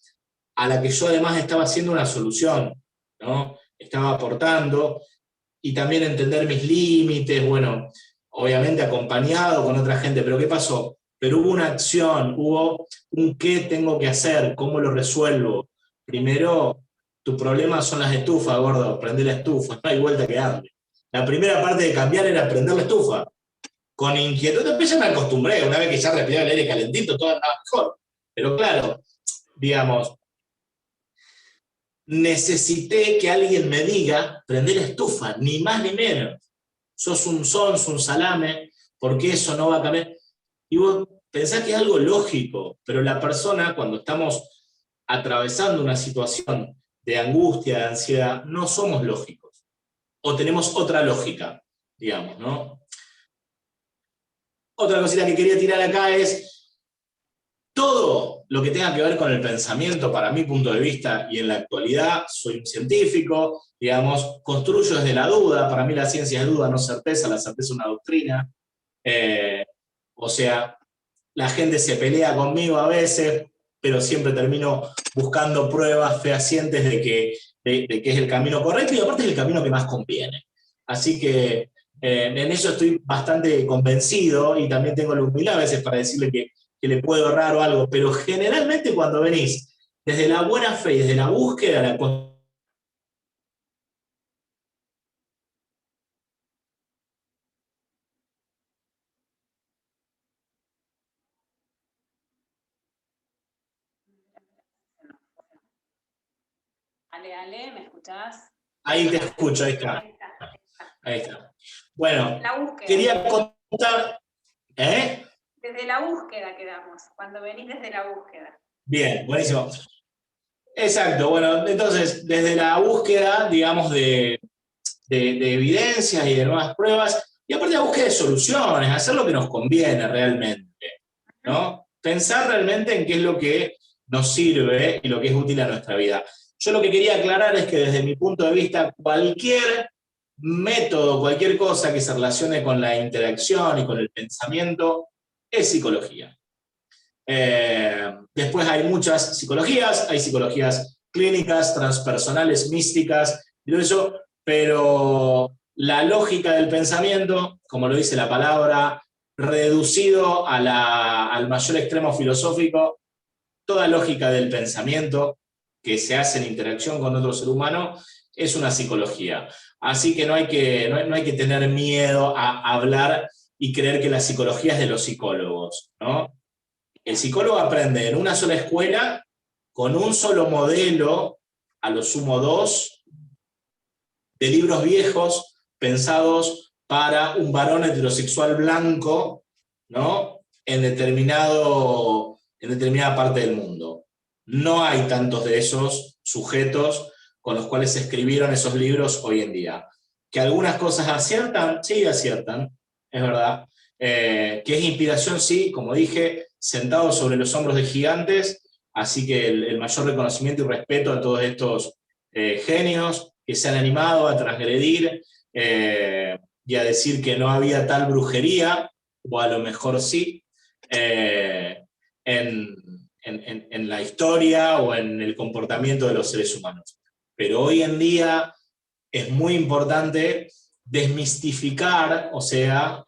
a la que yo además estaba haciendo una solución, ¿no? Estaba aportando, y también entender mis límites, bueno, obviamente acompañado con otra gente, pero ¿qué pasó? Pero hubo una acción, hubo un qué tengo que hacer, cómo lo resuelvo. Primero, tu problema son las estufas, gordo, prender la estufa, no hay vuelta que darle. La primera parte de cambiar era prender la estufa. Con inquietud, después ya me acostumbré, una vez que ya respiraba el aire calentito, todo andaba mejor. Pero claro, digamos, necesité que alguien me diga, prender la estufa, ni más ni menos. Sos un salame, porque eso no va a cambiar. Y vos pensás que es algo lógico, pero la persona, cuando estamos atravesando una situación de angustia, de ansiedad, no somos lógicos. O tenemos otra lógica, digamos, ¿no? Otra cosita que quería tirar acá es todo lo que tenga que ver con el pensamiento, para mi punto de vista, y en la actualidad soy un científico, digamos, construyo desde la duda. Para mí la ciencia es duda, no certeza, la certeza es una doctrina. O sea, la gente se pelea conmigo a veces, pero siempre termino buscando pruebas fehacientes de que es el camino correcto, y aparte es el camino que más conviene. Así que en eso estoy bastante convencido, y también tengo la humildad a veces para decirle que le puedo errar o algo, pero generalmente cuando venís desde la buena fe y desde la búsqueda, la Ale, ¿me escuchás? ahí te escucho, ahí está. Ahí está, ahí está. Ahí está. Bueno, La búsqueda. quería contar. ¿Eh? Desde la búsqueda quedamos, cuando venís desde la búsqueda. Bien, buenísimo. Exacto, bueno, entonces, desde la búsqueda, digamos, de evidencias y de nuevas pruebas, y aparte la búsqueda de soluciones, hacer lo que nos conviene realmente, ¿no? Pensar realmente en qué es lo que nos sirve y lo que es útil a nuestra vida. Yo lo que quería aclarar es que desde mi punto de vista, cualquier método, cualquier cosa que se relacione con la interacción y con el pensamiento, es psicología. Después hay muchas psicologías, hay psicologías clínicas, transpersonales, místicas, y todo eso, pero la lógica del pensamiento, como lo dice la palabra, reducido al mayor extremo filosófico, toda lógica del pensamiento que se hace en interacción con otro ser humano es una psicología. Así que no hay que tener miedo a hablar y creer que la psicología es de los psicólogos, ¿no? El psicólogo aprende en una sola escuela, con un solo modelo a lo sumo 2, de libros viejos pensados para un varón heterosexual blanco, ¿no? En determinada parte del mundo. No hay tantos de esos sujetos con los cuales se escribieron esos libros hoy en día. Que algunas cosas aciertan, sí aciertan, es verdad. Que es inspiración, sí, como dije, sentado sobre los hombros de gigantes, así que el mayor reconocimiento y respeto a todos estos genios que se han animado a transgredir y a decir que no había tal brujería, o a lo mejor sí, en la historia o en el comportamiento de los seres humanos. Pero hoy en día es muy importante desmistificar, o sea,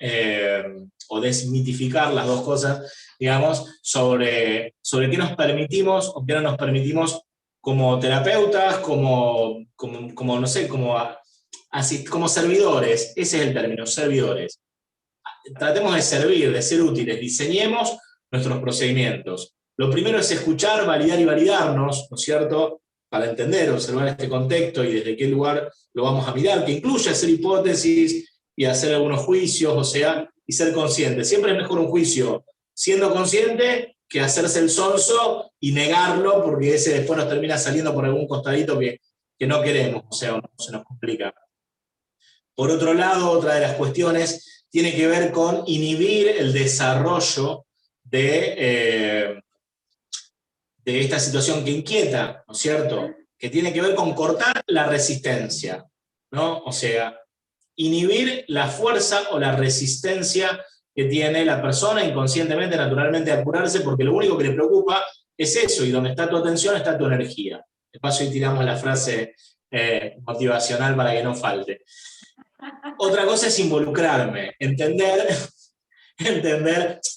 o desmitificar las dos cosas, digamos, sobre qué nos permitimos o qué no nos permitimos como terapeutas, no sé, como servidores. Ese es el término, servidores. Tratemos de servir, de ser útiles, diseñemos nuestros procedimientos. Lo primero es escuchar, validar y validarnos, ¿no es cierto?, para entender, observar este contexto y desde qué lugar lo vamos a mirar, que incluye hacer hipótesis y hacer algunos juicios, o sea, y ser consciente. Siempre es mejor un juicio siendo consciente que hacerse el sonso y negarlo, porque ese después nos termina saliendo por algún costadito que no queremos, o sea, se nos complica. Por otro lado, otra de las cuestiones tiene que ver con inhibir el desarrollo de esta situación que inquieta, ¿no es cierto?, que tiene que ver con cortar la resistencia, ¿no? O sea, inhibir la fuerza o la resistencia que tiene la persona inconscientemente, naturalmente, a curarse, porque lo único que le preocupa es eso, y donde está tu atención está tu energía. De paso, ahí tiramos la frase motivacional para que no falte. Otra cosa es involucrarme, entender,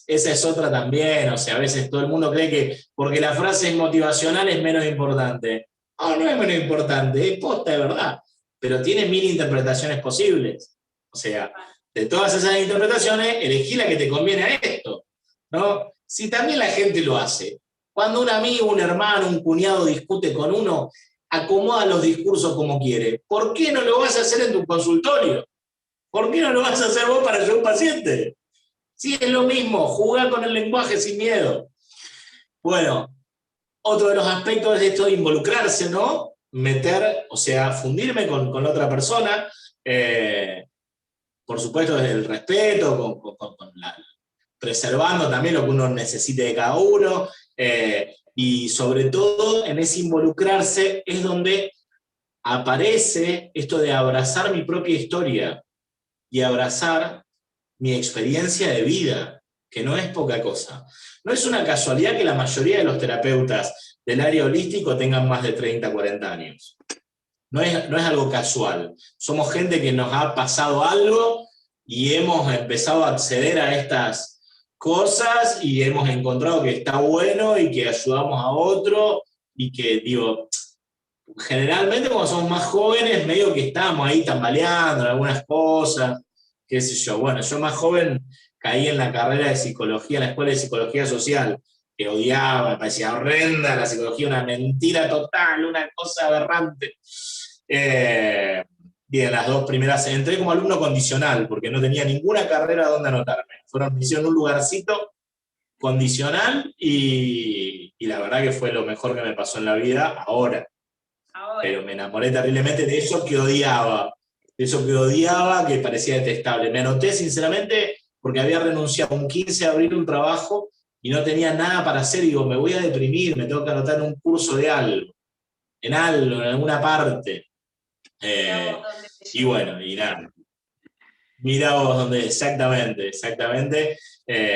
esa es otra también, o sea, a veces todo el mundo cree que porque la frase es motivacional es menos importante. No, no es menos importante, es posta, de verdad, pero tiene 1000 interpretaciones posibles. O sea, de todas esas interpretaciones, elegí la que te conviene a esto, ¿no? Si también la gente lo hace, cuando un amigo, un hermano, un cuñado discute con uno, acomoda los discursos como quiere. ¿Por qué no lo vas a hacer en tu consultorio? ¿Por qué no lo vas a hacer vos para ayudar a un paciente? Sí, es lo mismo, jugar con el lenguaje sin miedo. Bueno, otro de los aspectos es esto de involucrarse, ¿no? Meter, o sea, fundirme con la otra persona, por supuesto desde el respeto, preservando también lo que uno necesite de cada uno, y sobre todo en ese involucrarse es donde aparece esto de abrazar mi propia historia y abrazar mi experiencia de vida, que no es poca cosa. No es una casualidad que la mayoría de los terapeutas del área holístico tengan más de 30, 40 años. No es algo casual. Somos gente que nos ha pasado algo y hemos empezado a acceder a estas cosas y hemos encontrado que está bueno y que ayudamos a otro y que, digo, generalmente cuando somos más jóvenes medio que estamos ahí tambaleando en algunas cosas, qué sé yo. Bueno, yo más joven caí en la carrera de psicología, en la escuela de psicología social, que odiaba, me parecía horrenda la psicología, una mentira total, una cosa aberrante. Y en las 2 primeras entré como alumno condicional, porque no tenía ninguna carrera donde anotarme. Me hicieron un lugarcito condicional y la verdad que fue lo mejor que me pasó en la vida ahora. Pero me enamoré terriblemente de eso que odiaba, que parecía detestable. Me anoté sinceramente porque había renunciado un 15 de abril a un trabajo y no tenía nada para hacer, y digo, me voy a deprimir, me tengo que anotar en un curso de algo, en alguna parte. Y bueno, y nada. Mira vos donde, exactamente.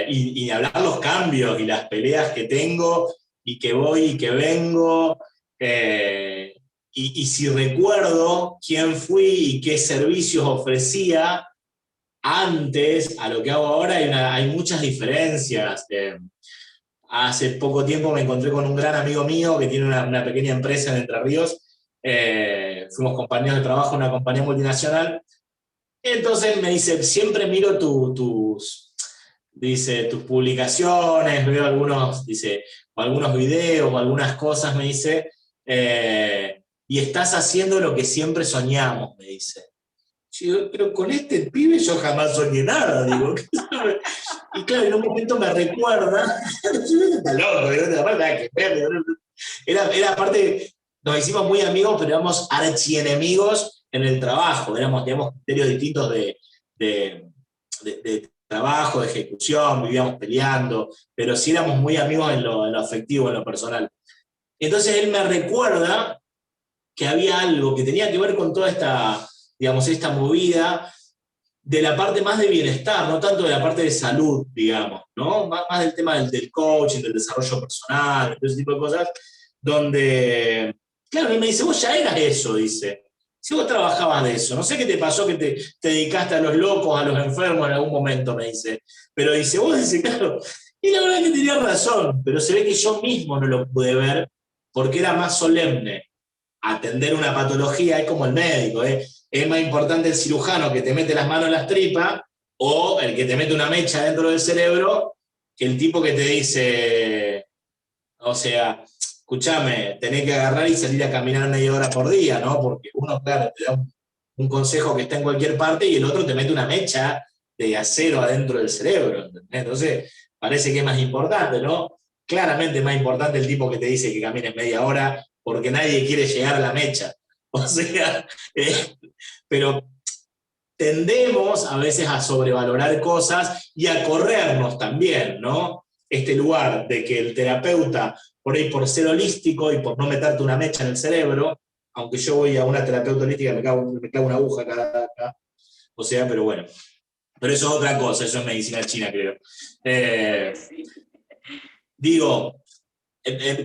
Y hablar los cambios y las peleas que tengo, y que voy y que vengo, y si recuerdo quién fui y qué servicios ofrecía antes a lo que hago ahora, hay muchas diferencias. Hace poco tiempo me encontré con un gran amigo mío que tiene una pequeña empresa en Entre Ríos. Fuimos compañeros de trabajo en una compañía multinacional. Entonces me dice, siempre miro tus publicaciones, veo algunos videos o algunas cosas, me dice, y estás haciendo lo que siempre soñamos, me dice. Yo digo, pero con este pibe yo jamás soñé nada, digo. Y claro, en un momento me recuerda, está loco, era aparte, nos hicimos muy amigos, pero éramos archienemigos en el trabajo, teníamos criterios distintos de trabajo, de ejecución, vivíamos peleando, pero sí éramos muy amigos en lo afectivo, en lo personal. Entonces él me recuerda que había algo que tenía que ver con toda esta, digamos, esta movida de la parte más de bienestar, no tanto de la parte de salud, digamos, ¿no? Más del tema del coaching, del desarrollo personal, todo ese tipo de cosas, donde, claro, él me dice, vos ya eras eso, dice. Si vos trabajabas de eso, no sé qué te pasó que te dedicaste a los locos, a los enfermos en algún momento, me dice. Pero dice, vos dice, claro, y la verdad es que tenía razón, pero se ve que yo mismo no lo pude ver porque era más solemne. Atender una patología es como el médico, ¿eh? Es más importante el cirujano que te mete las manos en las tripas o el que te mete una mecha dentro del cerebro que el tipo que te dice, o sea, escúchame, tenés que agarrar y salir a caminar media hora por día, ¿no? Porque uno, claro, te da un consejo que está en cualquier parte y el otro te mete una mecha de acero adentro del cerebro, ¿entendés? Entonces, parece que es más importante, ¿no? Claramente es más importante el tipo que te dice que camines media hora porque nadie quiere llegar a la mecha. O sea, pero tendemos a veces a sobrevalorar cosas y a corrernos también, ¿no? Este lugar de que el terapeuta, por ahí por ser holístico y por no meterte una mecha en el cerebro, aunque yo voy a una terapeuta holística me clavo una aguja acá, o sea, pero bueno. Pero eso es otra cosa, eso es medicina china, creo. Digo,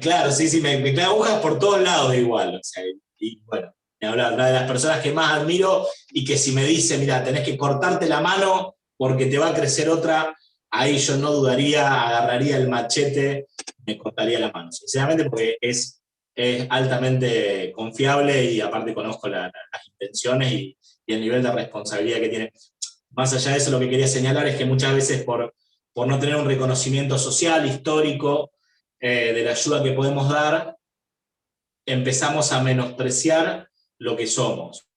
claro, sí, me clavo agujas por todos lados igual, o sea, y bueno, una de las personas que más admiro y que si me dice, mira, tenés que cortarte la mano porque te va a crecer otra, ahí yo no dudaría, agarraría el machete, me cortaría la mano, sinceramente porque es altamente confiable y aparte conozco las intenciones y el nivel de responsabilidad que tiene. Más allá de eso, lo que quería señalar es que muchas veces por no tener un reconocimiento social, histórico, de la ayuda que podemos dar, empezamos a menospreciar lo que somos.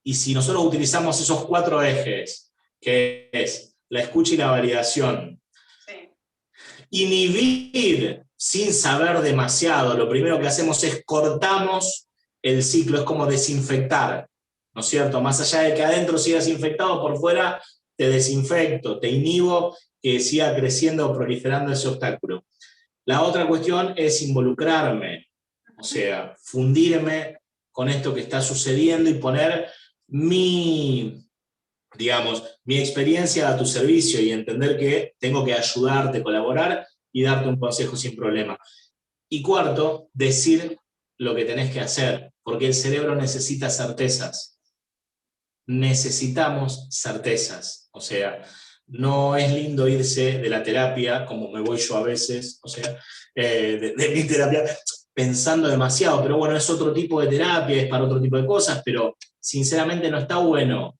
Y si nosotros utilizamos esos 4 ejes, que es la escucha y la validación, sí, inhibir sin saber demasiado, lo primero que hacemos es cortamos el ciclo, es como desinfectar, ¿no es cierto? Más allá de que adentro sigas infectado, por fuera te desinfecto, te inhibo que siga creciendo o proliferando ese obstáculo. La otra cuestión es involucrarme, o sea, fundirme con esto que está sucediendo y poner digamos, mi experiencia a tu servicio y entender que tengo que ayudarte, colaborar y darte un consejo sin problema. Y cuarto, decir lo que tenés que hacer, porque el cerebro necesita certezas. Necesitamos certezas, o sea, no es lindo irse de la terapia, como me voy yo a veces, o sea, de mi terapia, pensando demasiado, pero bueno, es otro tipo de terapia, es para otro tipo de cosas, pero sinceramente no está bueno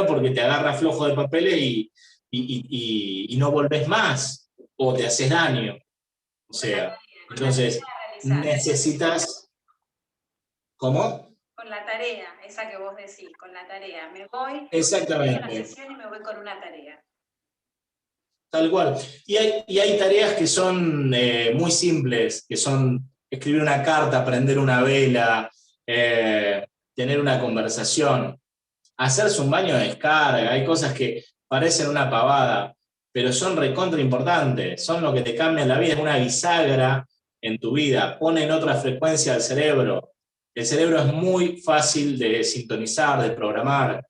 porque te agarra flojo de papeles y no volvés más, o te haces daño, o sea, entonces necesitas, ¿cómo? Con la tarea, esa que vos decís, con la tarea. Me voy, exactamente, a la sesión y me voy con una tarea. Tal cual. Y hay tareas que son muy simples, que son escribir una carta, prender una vela, tener una conversación, hacerse un baño de descarga. Hay cosas que parecen una pavada, pero son recontra importantes, son lo que te cambia la vida, es una bisagra en tu vida, ponen otra frecuencia al cerebro. El cerebro es muy fácil de sintonizar, de programar.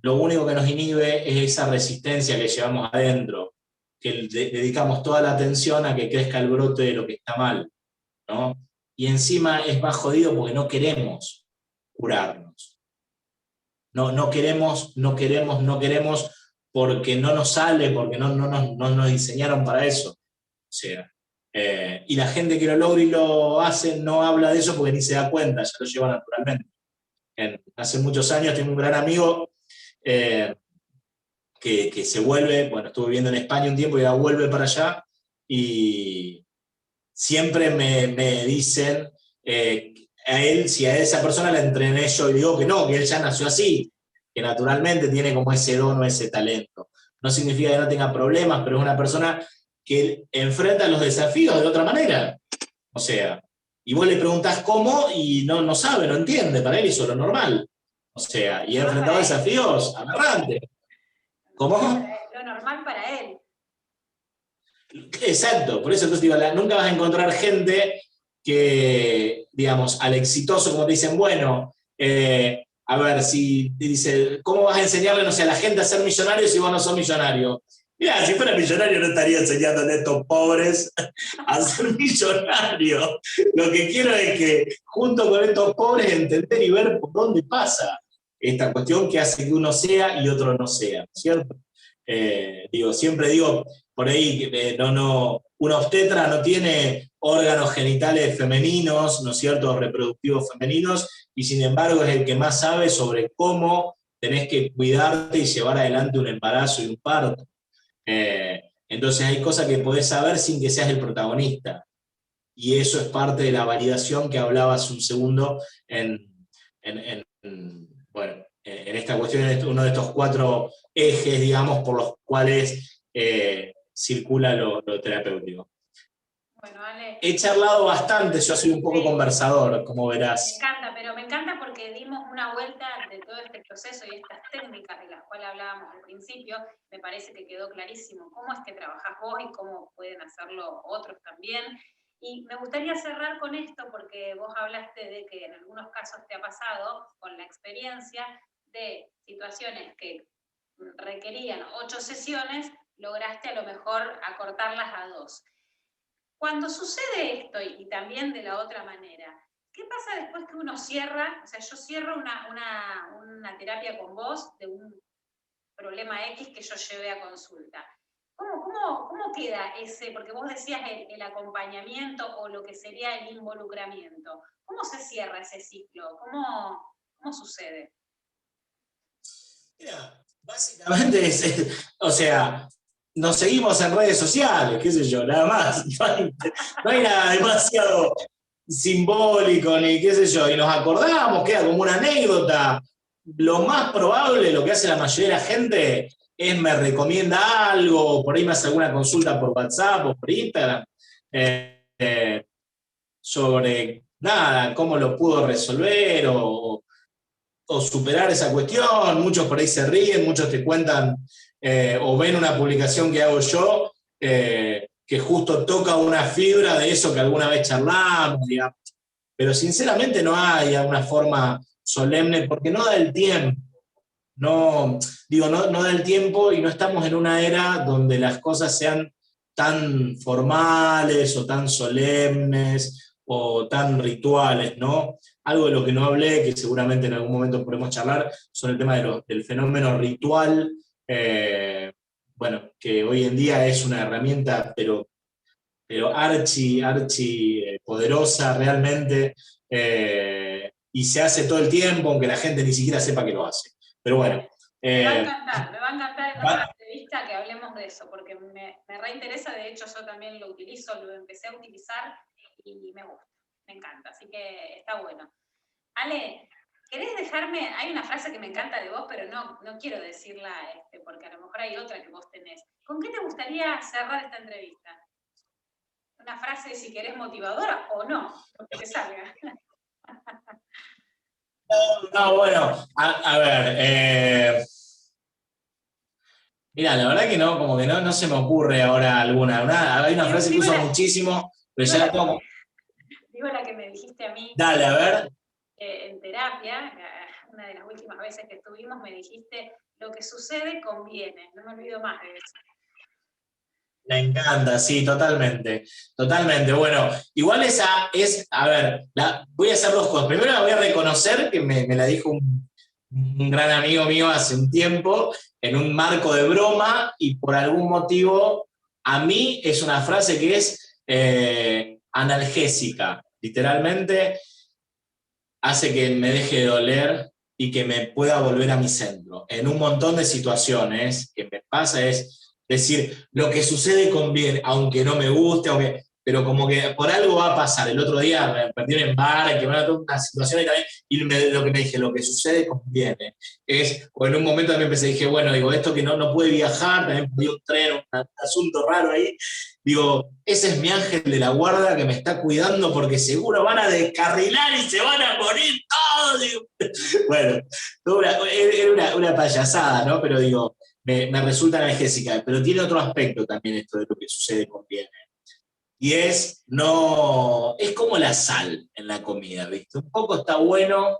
Lo único que nos inhibe es esa resistencia que llevamos adentro, que dedicamos toda la atención a que crezca el brote de lo que está mal, ¿no? Y encima es más jodido porque no queremos curarnos. No queremos porque no nos sale, porque no nos diseñaron para eso. O sea, y la gente que lo logra y lo hace no habla de eso porque ni se da cuenta, ya lo lleva naturalmente. Hace muchos años tengo un gran amigo que se vuelve, bueno, estuve viviendo en España un tiempo y ahora vuelve para allá, y siempre me dicen, a él, si a esa persona la entrené yo y digo que no, que él ya nació así, que naturalmente tiene como ese don o ese talento. No significa que no tenga problemas, pero es una persona que enfrenta los desafíos de otra manera. O sea, y vos le preguntás cómo y no sabe, no entiende, para él hizo lo normal. O sea, y ha enfrentado desafíos aberrantes. ¿Cómo? Lo normal para él. Exacto, por eso entonces digo, nunca vas a encontrar gente que, digamos, al exitoso, como te dicen, bueno, a ver, si dice, ¿cómo vas a enseñarle, no sé, a la gente a ser millonario si vos no sos millonario? Mira, si fuera millonario no estaría enseñándole a estos pobres a ser millonario. Lo que quiero es que, junto con estos pobres, entender y ver por dónde pasa esta cuestión que hace que uno sea y otro no sea, ¿cierto? Siempre digo, por ahí, una obstetra no tiene órganos genitales femeninos, ¿no es cierto?, reproductivos femeninos, y sin embargo es el que más sabe sobre cómo tenés que cuidarte y llevar adelante un embarazo y un parto. Entonces hay cosas que podés saber sin que seas el protagonista. Y eso es parte de la validación que hablaba hace un segundo bueno, en esta cuestión, en uno de estos 4 ejes, digamos, por los cuales circula lo terapéutico. Bueno, Ale, he charlado bastante, yo soy un poco conversador, como verás. Me encanta, pero me encanta porque dimos una vuelta de todo este proceso y estas técnicas de las cuales hablábamos al principio. Me parece que quedó clarísimo cómo es que trabajás vos y cómo pueden hacerlo otros también. Y me gustaría cerrar con esto porque vos hablaste de que en algunos casos te ha pasado con la experiencia de situaciones que requerían 8 sesiones, lograste a lo mejor acortarlas a 2. Cuando sucede esto, y también de la otra manera, ¿qué pasa después que uno cierra? O sea, yo cierro una terapia con vos de un problema X que yo llevé a consulta. ¿Cómo queda ese? Porque vos decías el acompañamiento o lo que sería el involucramiento. ¿Cómo se cierra ese ciclo? ¿Cómo sucede? Mira, básicamente o sea, nos seguimos en redes sociales, qué sé yo, nada más. No hay nada demasiado simbólico, ni qué sé yo, y nos acordamos, queda como una anécdota. Lo más probable, lo que hace la mayoría de la gente, es me recomienda algo, por ahí me hace alguna consulta por WhatsApp o por Instagram, sobre nada, cómo lo pudo resolver o superar esa cuestión. Muchos por ahí se ríen, muchos te cuentan o ven una publicación que hago yo que justo toca una fibra de eso que alguna vez charlamos, digamos. Pero sinceramente no hay una forma solemne porque no da el tiempo. No da el tiempo y no estamos en una era donde las cosas sean tan formales o tan solemnes o tan rituales, ¿no? Algo de lo que no hablé, que seguramente en algún momento podemos charlar, son el tema del fenómeno ritual, bueno, que hoy en día es una herramienta, pero archi poderosa realmente, y se hace todo el tiempo, aunque la gente ni siquiera sepa que lo hace. Pero bueno. Me va a encantar en otra entrevista que hablemos de eso, porque me reinteresa, de hecho yo también lo utilizo, lo empecé a utilizar y me gusta, me encanta, así que está bueno. Ale, ¿querés dejarme? Hay una frase que me encanta de vos, pero no quiero decirla porque a lo mejor hay otra que vos tenés. ¿Con qué te gustaría cerrar esta entrevista? Una frase, si querés, motivadora o no, lo que te salga. No, bueno, a ver, mira, la verdad que no, como que no se me ocurre ahora alguna. Hay una frase que uso muchísimo, pero ya la tengo. Digo la que me dijiste a mí. Dale, a ver. En terapia, una de las últimas veces que estuvimos, me dijiste, lo que sucede conviene. No me olvido más de eso. Me encanta, sí, totalmente. Totalmente. Bueno, igual esa es, a ver, voy a hacer 2 cosas. Primero la voy a reconocer, que me la dijo un gran amigo mío hace un tiempo, en un marco de broma, y por algún motivo, a mí es una frase que es analgésica. Literalmente, hace que me deje de doler y que me pueda volver a mi centro. En un montón de situaciones que me pasa es decir, lo que sucede conviene, aunque no me guste, pero como que por algo va a pasar. El otro día me perdí en bar, que van a toda una situación y también, lo que me dije, lo que sucede conviene. O en un momento también pensé, dije, bueno, digo, esto que no pude viajar, también perdí un tren, un asunto raro ahí. Digo, ese es mi ángel de la guarda que me está cuidando porque seguro van a descarrilar y se van a morir todos. Digo. Bueno, era una payasada, ¿no? Pero digo, me resulta analgésica. Pero tiene otro aspecto también esto de lo que sucede conviene. Y no, es como la sal en la comida, ¿viste? Un poco está bueno,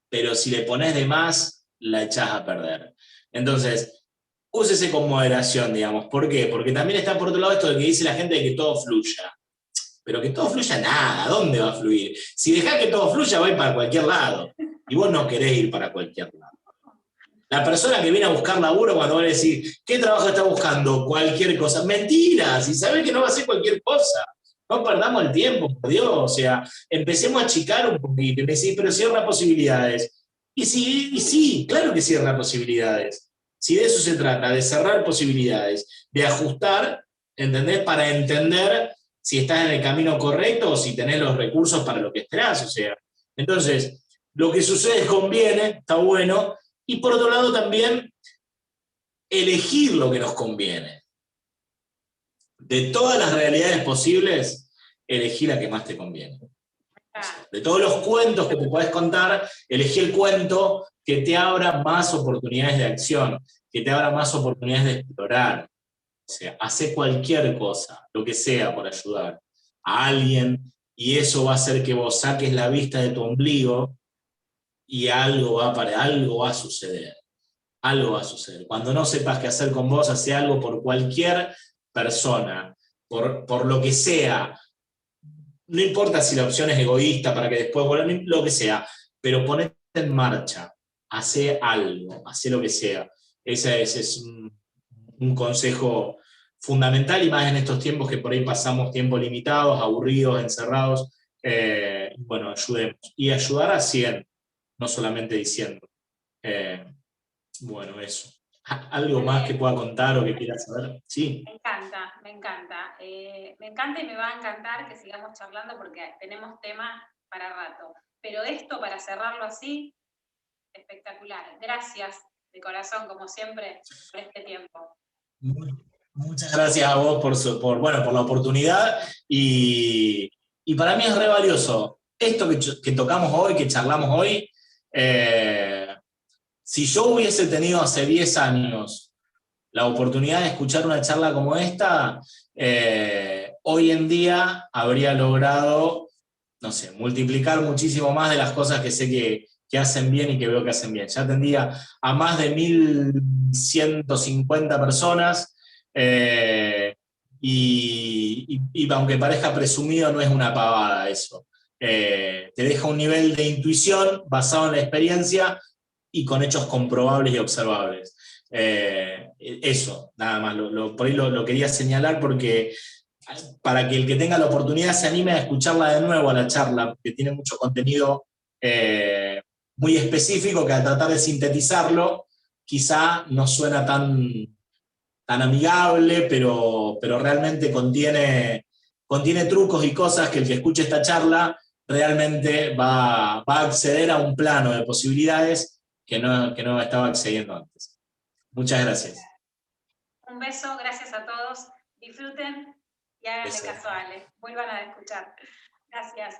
pero si le pones de más, la echás a perder. Entonces, úsese con moderación, digamos. ¿Por qué? Porque también está por otro lado esto de que dice la gente de que todo fluya. Pero que todo fluya nada, ¿dónde va a fluir? Si dejás que todo fluya, va a ir para cualquier lado. Y vos no querés ir para cualquier lado. La persona que viene a buscar laburo, cuando van a decir, ¿qué trabajo está buscando? Cualquier cosa. Mentira, si sabes que no va a ser cualquier cosa. No perdamos el tiempo, por Dios. O sea, empecemos a achicar un poquito. Y me decís, pero cierra posibilidades. Y sí, claro que cierra posibilidades. Si de eso se trata, de cerrar posibilidades, de ajustar, ¿entendés? Para entender si estás en el camino correcto o si tenés los recursos para lo que esperás. O sea, entonces, lo que sucede conviene, está bueno, y por otro lado también elegir lo que nos conviene. De todas las realidades posibles, elegir la que más te conviene. De todos los cuentos que te puedes contar, elegí el cuento que te abra más oportunidades de acción, que te abra más oportunidades de explorar. O sea, hace cualquier cosa, lo que sea, por ayudar a alguien, y eso va a hacer que vos saques la vista de tu ombligo y algo va a suceder. Algo va a suceder. Cuando no sepas qué hacer con vos, hace algo por cualquier persona, por lo que sea. No importa si la opción es egoísta para que después vuelvan, lo que sea, pero ponete en marcha, hace algo, hace lo que sea. Ese es un consejo fundamental y más en estos tiempos que por ahí pasamos tiempos limitados, aburridos, encerrados. Bueno, ayudemos. Y ayudar haciendo, no solamente diciendo. Bueno, eso. ¿Algo más que pueda contar o que quieras saber? Sí. Me encanta, me encanta. Me encanta y me va a encantar que sigamos charlando porque tenemos tema para rato. Pero esto, para cerrarlo así, espectacular. Gracias de corazón, como siempre, por este tiempo. Muchas gracias a vos por la oportunidad y para mí es re valioso. Esto que tocamos hoy, que charlamos hoy, si yo hubiese tenido hace 10 años la oportunidad de escuchar una charla como esta, hoy en día habría logrado, no sé, multiplicar muchísimo más de las cosas que sé que hacen bien y que veo que hacen bien. Ya atendía a más de 1.150 personas, y aunque parezca presumido, no es una pavada eso. Te deja un nivel de intuición basado en la experiencia y con hechos comprobables y observables. Eso, nada más, por ahí lo quería señalar porque para que el que tenga la oportunidad se anime a escucharla de nuevo a la charla, porque tiene mucho contenido muy específico que al tratar de sintetizarlo quizá no suena tan amigable, pero realmente contiene trucos y cosas que el que escuche esta charla realmente va a acceder a un plano de posibilidades que no estaba accediendo antes. Muchas gracias. Un beso, gracias a todos. Disfruten y háganle caso a Ale. Vuelvan a escuchar. Gracias.